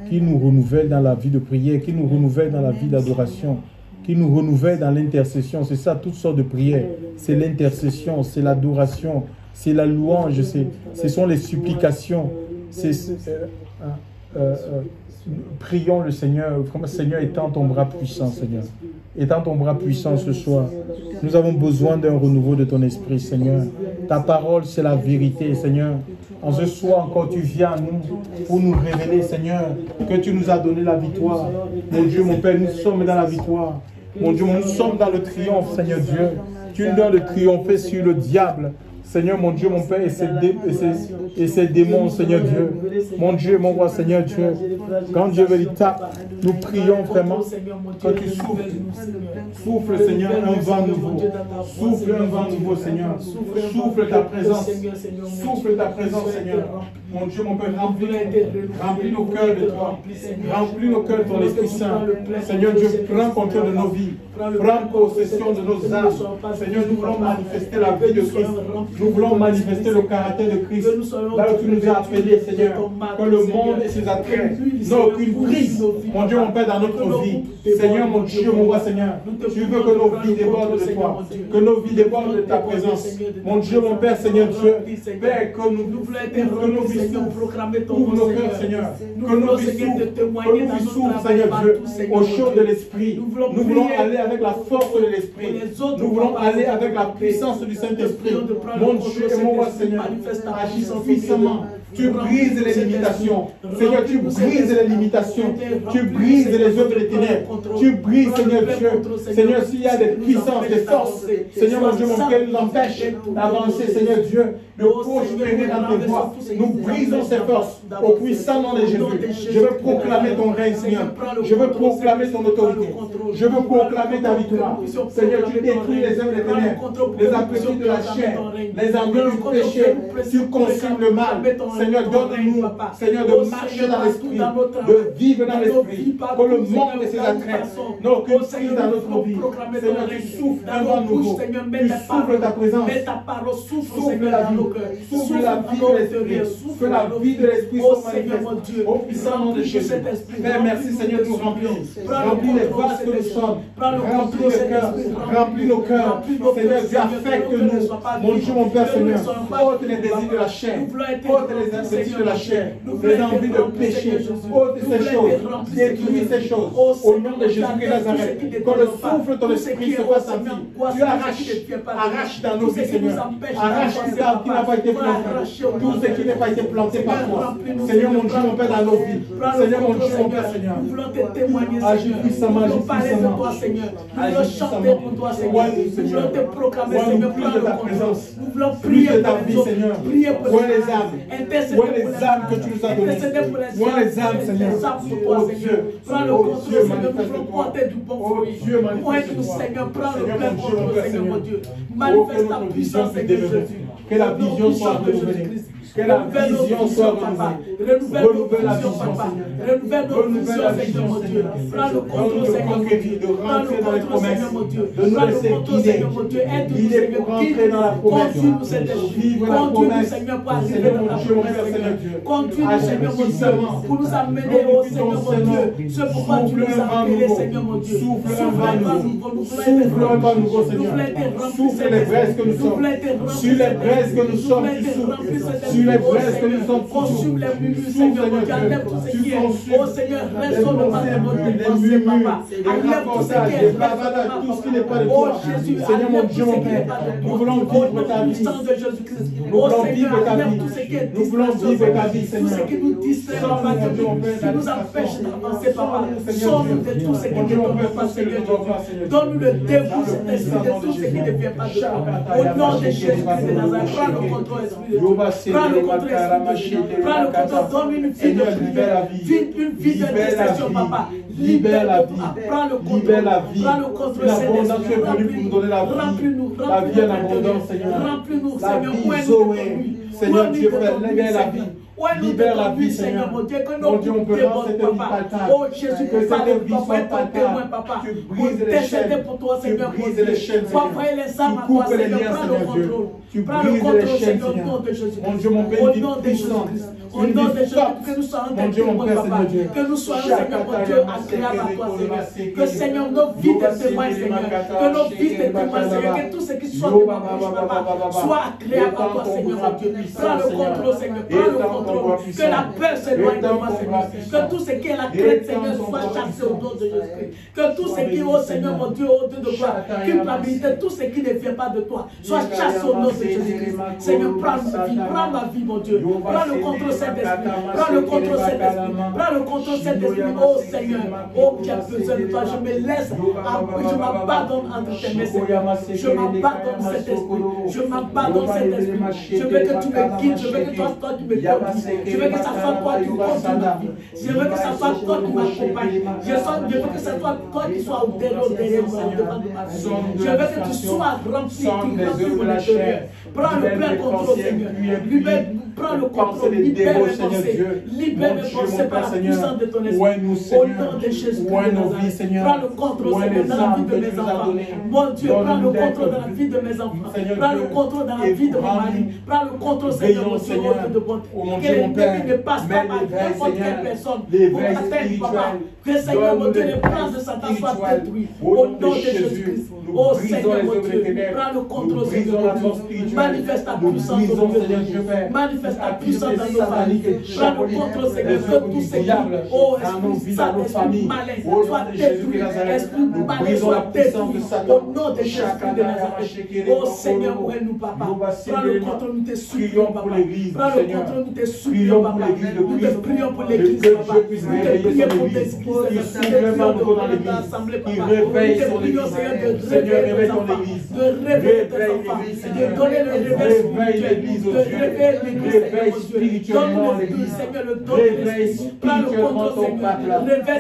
Qu'il nous renouvelle dans la vie de prière. Qu'il nous renouvelle dans la vie d'adoration. Qu'il nous renouvelle dans l'intercession. C'est ça, toutes sortes de prières. C'est l'intercession, c'est l'adoration, c'est la louange, ce sont les supplications. Prions le Seigneur. Vraiment, Seigneur, étends ton bras puissant, Seigneur. Étends ton bras puissant ce soir. Nous avons besoin d'un renouveau de ton esprit, Seigneur. Ta parole, c'est la vérité, Seigneur. En ce soir encore, tu viens à nous pour nous révéler, Seigneur, que tu nous as donné la victoire. Mon Dieu, mon Père, nous sommes dans la victoire. Mon Dieu, nous sommes dans le triomphe, Seigneur Dieu. Tu nous donnes de triompher sur le diable. Seigneur, mon Dieu, mon Père, et ses démons, Seigneur Dieu. Mon Dieu, mon roi, Seigneur Dieu. Quand Dieu véritable, nous prions vraiment que tu souffles. Souffle, Seigneur, un vent nouveau. Souffle un vent nouveau, Seigneur. Souffle ta présence. Souffle ta présence, Seigneur. Mon Dieu, mon Père, remplis nos cœurs de toi. Remplis nos cœurs de ton Esprit Saint. Seigneur Dieu, prends contrôle de nos vies. Prends possession de nos âmes. Seigneur, nous voulons manifester la vie de Christ. Nous voulons manifester le caractère de Christ. Là où tu nous as appelés, Seigneur, que le monde et ses attraits n'ont aucune prise, mon Dieu, mon Père, dans notre vie. Seigneur, mon Dieu, mon roi, Seigneur, tu veux que nos vies débordent de toi, que nos vies débordent de ta présence. Mon Dieu, mon Père, Seigneur Dieu, Père, que nos vies s'ouvrent, ouvre nos cœurs, Seigneur, que nos vies s'ouvrent, Seigneur Dieu, au chaud de l'Esprit. Nous voulons aller avec la force de l'Esprit. Nous voulons aller avec la puissance du Saint-Esprit. Mon Dieu et mon roi, Seigneur, agis puissamment. Tu brises les limitations. Seigneur, tu brises les limitations. Tu brises les œuvres des ténèbres. Tu brises, Seigneur Dieu. Seigneur, s'il y a des puissances, des forces, Seigneur, mon Dieu, mon Père, nous empêche d'avancer, Seigneur Dieu, de prospérer dans tes voies. Nous brisons ces forces au puissant nom de Jésus. Je veux proclamer ton règne, Seigneur. Je veux proclamer ton autorité. Je veux proclamer ta victoire. Seigneur, tu détruis les œuvres des ténèbres, les appétits de la chair, les envies du péché. Tu consumes le mal. Seigneur, donne-nous, Seigneur, de marcher dans l'esprit, de vivre dans l'esprit, que le monde et ses attraits n'ont aucune prise dans notre vie. Seigneur, tu souffles un vent nouveau, tu souffles ta présence, souffle la vie, souffle la vie de l'esprit, que la vie de l'esprit soit manifeste au puissant nom de Jésus. Père, merci Seigneur de nous remplir, remplis les vases que nous sommes, remplis le cœur, remplis nos cœurs. Seigneur, Dieu, affecte-nous, mon Dieu, mon Père, Seigneur, ôte les désirs de la chair, ôte les appétits de la chair, les envies de péché, ôte ces choses, détruis ces choses, au nom de Jésus-Christ Nazareth, que le souffle de ton esprit se fasse en vie. Tu arrache dans nos vies, Seigneur, arrache tout ça qui n'a pas été planté, tout ce qui n'a pas été planté par toi. Seigneur, mon Dieu, mon Père, dans nos vies, Seigneur, mon Dieu, mon Père, Seigneur, agis puissamment, agis puissamment, agis puissamment, nous voulons te proclamer, Seigneur, plus de ta présence, plus de ta vie, Seigneur, vois les âmes, vois les âmes que tu nous as données, vois les âmes, Seigneur, oh Dieu, oh Dieu, manifeste-toi, oh Dieu, manifeste-toi, Seigneur, mon Dieu, manifeste ta puissance, Seigneur Jésus, que la vision soit renouvelée. Que la vision soit renouvelée. Renouvelle la vision, Seigneur. Renouvelle la vision, Seigneur. Prends le contrôle, Seigneur. De rentrer dans les promesses. De nous laisser guider. Guider pour rentrer dans la promesse. Vivre la promesse. Seigneur, mon Dieu, mon Père, Seigneur Dieu. Conduis-nous, Seigneur, mon Dieu. Pour nous amener au Seigneur, mon Dieu. Ce pourquoi tu nous as appelés, Seigneur, mon Dieu. Souffle un vent nouveau. Souffle un vent nouveau, Seigneur. Souffle les braises que nous sommes. Sur les braises que nous sommes, tu souffles. Sur les braises que nous sommes, consume les murmures, Seigneur, mon Dieu, enlève tout ce qui est. Oh Seigneur, résonne dans notre pensée, Papa. Enlève tout ce qui est, tout ce qui n'est pas de toi. Seigneur, mon Dieu, mon Père, nous voulons vivre ta vie. Nous voulons vivre ta vie. Nous voulons vivre ta vie, Seigneur. Tout ce qui nous distrait, Papa, qui nous empêche d'avancer, Papa. Sauve de tout ce qui ne tombe pas, Seigneur. Donne-nous le dévou, cet esprit de tout ce qui ne vient pas de toi. Au nom de Jésus-Christ de Nazareth, prends le contrôle, esprit de Dieu. Prends le contrôle, esprit de Dieu. Prends le contrôle, Seigneur, donne une vie de prière, une vie d'intercession, papa. Libère la vie. Prends le contrôle. Libère la vie. Prends le contrôle, L'abondance, tu es venu pour nous donner la vie. Remplis-nous. La vie en abondance, Seigneur. Remplis-nous, La Seigneur. vie, Zoé. Seigneur Dieu, libère la vie. Libère la vie, Seigneur. Mon Dieu, que Mon nos Dieu, on peut rendre cette vie palpable. Oh Jésus, Que papa, cette vie soit papa, ton témoin, palpable. papa. Tu Pour brises les chaînes. t'intercéder pour toi, Tu Seigneur. brises les chaînes, Pour Seigneur. envoyer les Tu âmes à toi, coupes les Seigneur. liens, Prends le Seigneur Dieu. contrôle. Tu Prends le brises contrôle, les chaînes, Seigneur, au Seigneur. nom de Jésus. Mon Dieu, mon Père, Au une nom de Jésus. puissante. Au nom de Jésus, forte. que nous soyons Mon Dieu, mon témoins, Père, papa. Seigneur Dieu. Que nous soyons, Seigneur, mon Dieu, agréables à toi, Seigneur. Que, Seigneur, nos vies de témoins, Seigneur. Que nos vies de témoins, Seigneur. Que tout ce qui soit de ma bouche, papa, soit agréable à toi, Seigneur, mon Dieu. Prends le contrôle, Seigneur. Prends le contrôle. Que la peur s'éloigne de moi, Seigneur. Que tout ce qui est la crainte, Seigneur, soit chassé au nom de Jésus-Christ. Que tout ce qui est, oh Seigneur, mon Dieu, au Dieu de gloire, culpabilité, tout ce qui ne vient pas de toi, soit chassé au nom de Jésus-Christ. Seigneur, prends ma vie, mon Dieu. Prends le contrôle, Saint-Esprit. Prends le contrôle, Saint-Esprit. Prends le contrôle, Saint-Esprit. Oh Seigneur, oh, j'ai besoin de toi. Je me laisse, je m'abandonne entre tes mains, Seigneur. Je m'abandonne, Saint-Esprit. Je m'abandonne, Saint-Esprit. Je veux que tu me guides. Je veux que toi tu me conduis. Je veux que ça soit toi qui conduis ma vie. Je veux que ça soit toi qui m'accompagne. Je veux que ça soit toi qui sois au derrière moi, devant ma vie. Je veux que tu sois rempli mon intérieur. Prends le plein contrôle, Seigneur. Prends le contrôle, libère mes pensées. Libère mes pensées par la puissance de ton esprit. Au nom de Jésus. Prends le contrôle, Seigneur, dans la vie de mes enfants. Mon Dieu, prends le contrôle dans la vie de mes enfants. Prends le contrôle dans la vie de mon mari. Prends le contrôle, Seigneur, mon Dieu, de bonté. Que l'ennemi ne passe pas par n'importe quelle personne pour atteindre, papa. Que Seigneur, mon Dieu, les plans de Satan soient détruits. Au nom de Jésus-Christ. Oh Seigneur, mon Dieu, prends le contrôle, Seigneur, mon Dieu. Manifeste ta puissance dans nos vies. Manifeste ta puissance dans nos familles. Prends le contrôle, Seigneur, que tout ce qui, oh Esprit Saint, Esprit malin, soit détruit. Esprit malin soit détruit. Au nom de Jésus-Christ de Nazareth. Oh Seigneur, ouvre-nous, papa. Prends le contrôle, nous te supplions, papa. Prends le contrôle, nous te supplions, papa. Nous te prions pour l'église, papa. Nous te prions pour l'église. Seigneur, réveille ton église. De réveiller tes enfants. De donner le réveil l'église, de réveiller l'église. réveille spirituellement l'église. Seigneur, le don Réveille spirituellement ton peuple.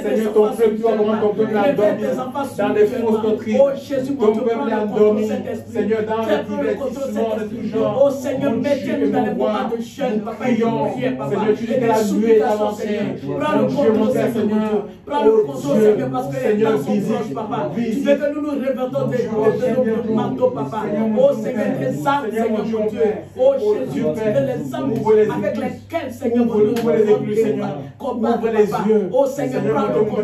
Seigneur, ton peuple, tu vois comment ton peuple a dormi dans des fausses doctrines. Ton peuple a dormi, Seigneur, dans le divertissement de tout genre. Oh Seigneur, mettez-nous dans les moments de jeûne, papa, et de prière, papa. Seigneur, tu dis que la nuée est avancée. Prends le contrôle, Seigneur. Prends le contrôle, Seigneur, parce que les temps sont proches, papa. Tu veux que nous nous réveillons de nos manteaux, papa. Oh Seigneur, les âmes, Seigneur, mon Dieu. Oh Jésus, les âmes avec lesquelles, Seigneur, mon Dieu, combattre, papa. Oh Seigneur, prends le contrôle.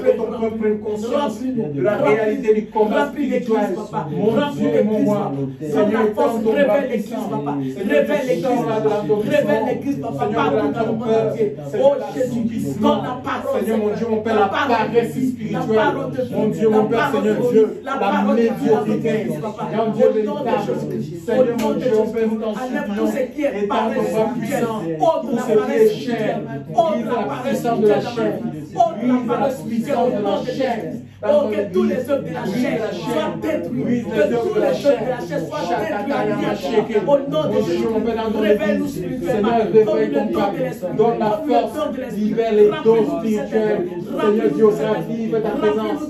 Remplis-nous de la réalité du combat spirituel. Mon Dieu, mon roi. Seigneur, réveille l'église, papa. Réveille l'église. Réveille l'église, papa. Partout dans le monde entier. Oh Jésus, donne la parole. Seigneur, mon Dieu, mon Père, la paresse spirituelle. Mon Dieu, mon Père, Seigneur Dieu, la médiocrité. Mon Dieu, véritable. Seigneur, mon Dieu, mon Père, nous t'en supplions. Étends ton bras puissant. Tout ce qui est chair. Brise la puissance de la chair. Brise la puissance de la chair. Oh, que tous les œuvres de la chair soient détruits. Que tous les œuvres de la chair soient détruits. Au nom de Jésus, réveille-nous spirituellement. Donne le don de l'esprit. Donne la force. Libère les dons spirituels. Seigneur Dieu, ravive ta présence.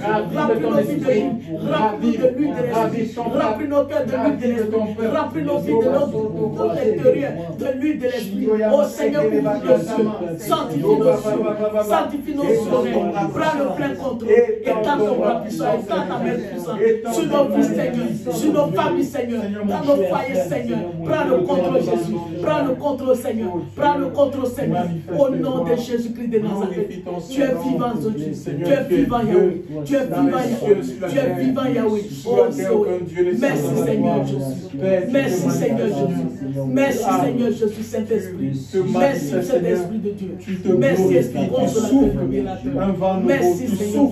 Ravive ton esprit. Ravive de l'huile de l'esprit. Remplis nos cœurs de l'huile de l'esprit. Remplis nos vies de notre intérieur de l'huile de l'esprit. Oh Seigneur, ouvre nos yeux. Sanctifie nos yeux. Sanctifie nos yeux. Prends le plein contrôle. Étends ton bras puissant, étends ta main puissante sur nos vies, Seigneur, sur nos familles, Seigneur, dans nos foyers, Seigneur. Prends le contrôle, Jésus. Prends le contrôle, Seigneur. Prends le contrôle, Seigneur. Au nom de Jésus-Christ de Nazareth. Tu es vivant, Dieu. Tu es vivant, Yahweh. Tu es vivant, Yahweh. Tu es vivant, Yahweh. Oh, merci, Seigneur Jésus. Merci, Seigneur Jésus. Merci, Seigneur Jésus, Saint-Esprit. Merci, Saint-Esprit de Dieu. Merci, Esprit consolateur. Merci, Seigneur.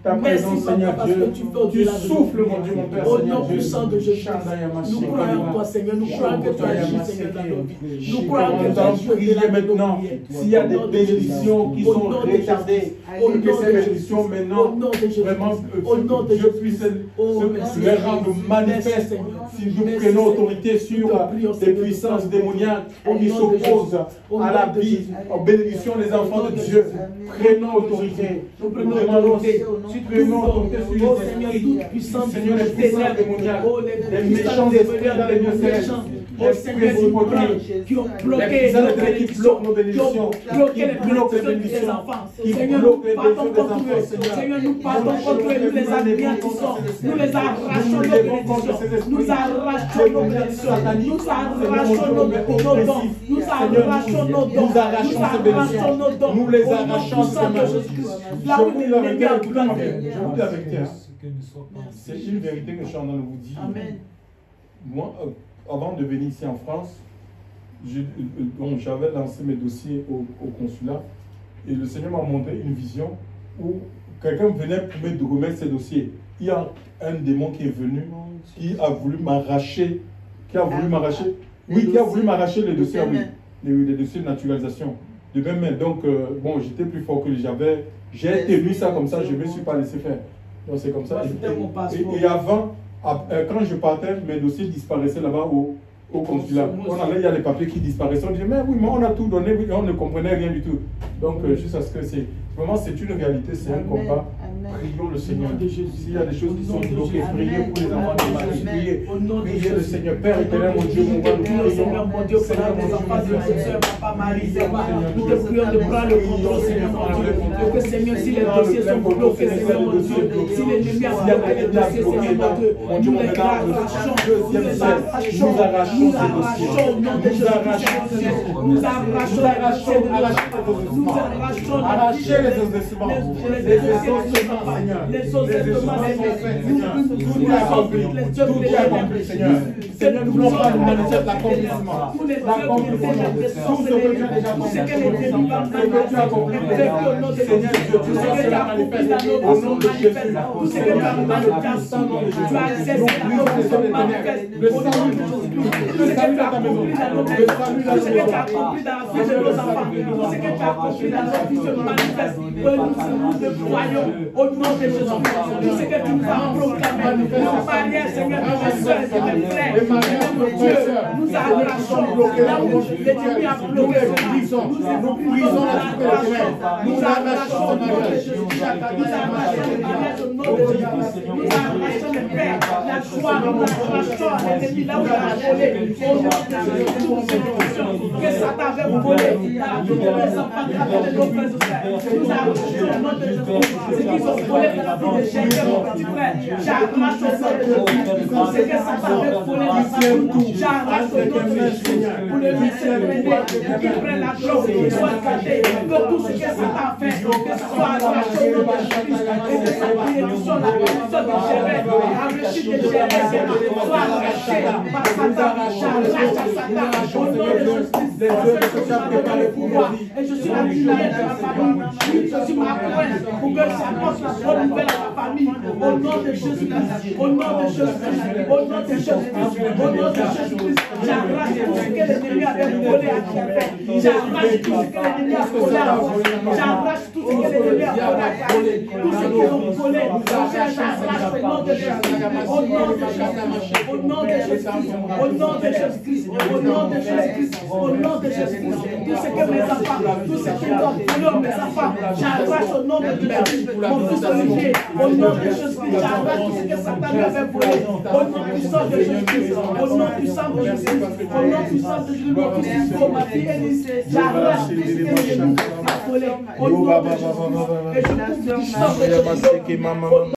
Ta présence, Seigneur Dieu, tu souffles, mon Dieu, mon Père, au nom puissant de Jésus. Nous croyons en toi, Seigneur. Nous croyons que tu agis, Seigneur, dans nos vies. Nous croyons que tu agis prier maintenant. S'il y a des bénédictions qui sont retardées, Au nom que ces de bénédictions Jésus. maintenant, Au nom de Jésus. vraiment, Au nom de Dieu Jésus. puisse Oh, se merci, les rendre Merci, manifestes. Seigneur. Si nous Merci, prenons Seigneur. autorité sur Nous te prions, les Seigneur, puissances de démoniaques Au qui nom de s'opposent Jésus. Au à nom la de vie, Jésus. en bénédiction des enfants de Dieu, prenons autorité. Nous Nous prenons demandons autorité. prenons autorité sur Oh les Seigneur, esprits. toute puissance Seigneur, les puissances démoniaques, Oh, les méchants esprits dans les lieux célestes, oh Seigneur, qui ont bloqué qui bloquent nos bénédictions, bloqué les qui bloquent les bénédictions des bénédictions, enfants. qui Seigneur, bloquent nous les partons bénédictions des contre enfants, eux. Seigneur. Seigneur, nous partons contre eux, nous les anéantissons, nous les arrachons nos bénédictions, nous arrachons nos bénédictions, nous arrachons nos dons, nous arrachons nos dons, nous arrachons nos dons, nous les arrachons, Seigneur Jésus-Christ. Là où l'ennemi a planté. Je vous dis la vérité. C'est une vérité que je suis en train de vous dire. Amen. Moi, avant de venir ici en France, j'avais lancé mes dossiers au consulat et le Seigneur m'a montré une vision où quelqu'un venait pour me remettre ses dossiers. Il y a un démon qui est venu, qui a voulu m'arracher, qui a voulu m'arracher les dossiers, les dossiers de naturalisation. De même main. Donc, bon, j'étais plus fort que j'ai tenu ça comme ça, je ne me suis pas laissé faire. Donc, c'est comme ça. Et avant, quand je partais, mes dossiers disparaissaient là-bas au consulat. Il y a les papiers qui disparaissaient. On disait, mais oui, mais on a tout donné, on ne comprenait rien du tout. Donc, juste à ce que c'est. Vraiment, c'est une réalité, c'est un combat. Prions le Seigneur. S'il y a des choses qui sont bloquées, priez pour les enfants de Marie. Priez le Seigneur. Père éternel, mon Dieu, mon roi, nous prions. Seigneur, mon Dieu, pour les enfants de notre soeur, Papa Marie, nous te prions de prendre le contrôle, Seigneur, mon Dieu. Et que, Seigneur, si les dossiers sont bloqués, Seigneur, mon Dieu, si l'ennemi a bloqué les dossiers, Seigneur, mon Dieu, nous les arrachons, nous arrachons au nom de Jésus. Nous arrachons arrachez les ossements, les ossements, tout est accompli, Seigneur. Seigneur, nous voulons pas nous manifester l'accomplissement. Tout ce que tu as déjà accompli, que tu as accompli, Seigneur, tout ça sera manifesté au nom de Jésus. Tout ce que tu as manifesté au nom de Jésus. Nous brisons les ténèbres. Le salut dans ta maison. Le salut dans ta maison. Tout ce que tu as accompli dans la vie de nos enfants, tout ce que tu as accompli dans notre vie se manifeste. Nous te croyons au nom de Jésus. Tout ce que tu nous as proclamé, nos barrières, Seigneur, de mes soeurs et de mes frères, mon Dieu, nous arrachons là où l'ennemi a bloqué. Nous brisons la ténèbres. Nous arrachons au nom de Jésus. Nous arrachons les barrières au nom de Jésus. Nous arrachons les pères, la joie, nous arrachons l'ennemi là où il a volé. Au nom de Jésus, toutes ces bénédictions que Satan avait volé dans la vie de nos enfants, de nos frères et frères. Nous arrachons au nom de Jésus. Ce qu'ils ont volé dans la vie de Jésus, mon petit frère. J'arrache au nom de Jésus. Tout ce que Satan avait volé dans sa vie, j'arrache au nom de Jésus. Pour le laisser traîner, qu'il prenne la gloire, qu'il soit gâté. Que tout ce que Satan fait, que ce soit arraché au nom de Jésus. Et que sa bénédiction, la bénédiction de Jésus, la réussite de Jésus, soit arrachée par Satan. J'arrache à Satan au nom de Jésus. Et je suis la lumière de la famille. Je suis ma pointe pour que j'apporte la bonne nouvelle à la famille. Au nom de Jésus-Christ. Au nom de Jésus-Christ. Au nom de Jésus-Christ. Au nom de Jésus-Christ. J'arrache tout ce que l'ennemi avait volé à ton père. J'arrache tout ce que l'ennemi a volé à moi. J'arrache tout ce que l'ennemi a volé à toi. Tout ce qu'ils ont volé. J'arrache au nom de Jésus. Au nom de Jésus. Au nom de Jésus. Au nom de Jésus-Christ. Au nom de Jésus-Christ. Au nom de Jésus-Christ. Tout ce que mes enfants, tout ce qu'ils ont volé mes enfants, j'arrache au nom de Jésus. Mon fils Olivier, au nom de Jésus-Christ, j'arrache tout ce que Satan lui avait volé. Au nom puissant de Jésus-Christ. Au nom puissant de Jésus-Christ. Au nom puissant de Jésus-Christ. Mon fils Hugo, ma fille Élise, j'arrache tout ce que l'ennemi a volé. Au nom de Jésus-Christ. Et je coupe du sang de Jésus.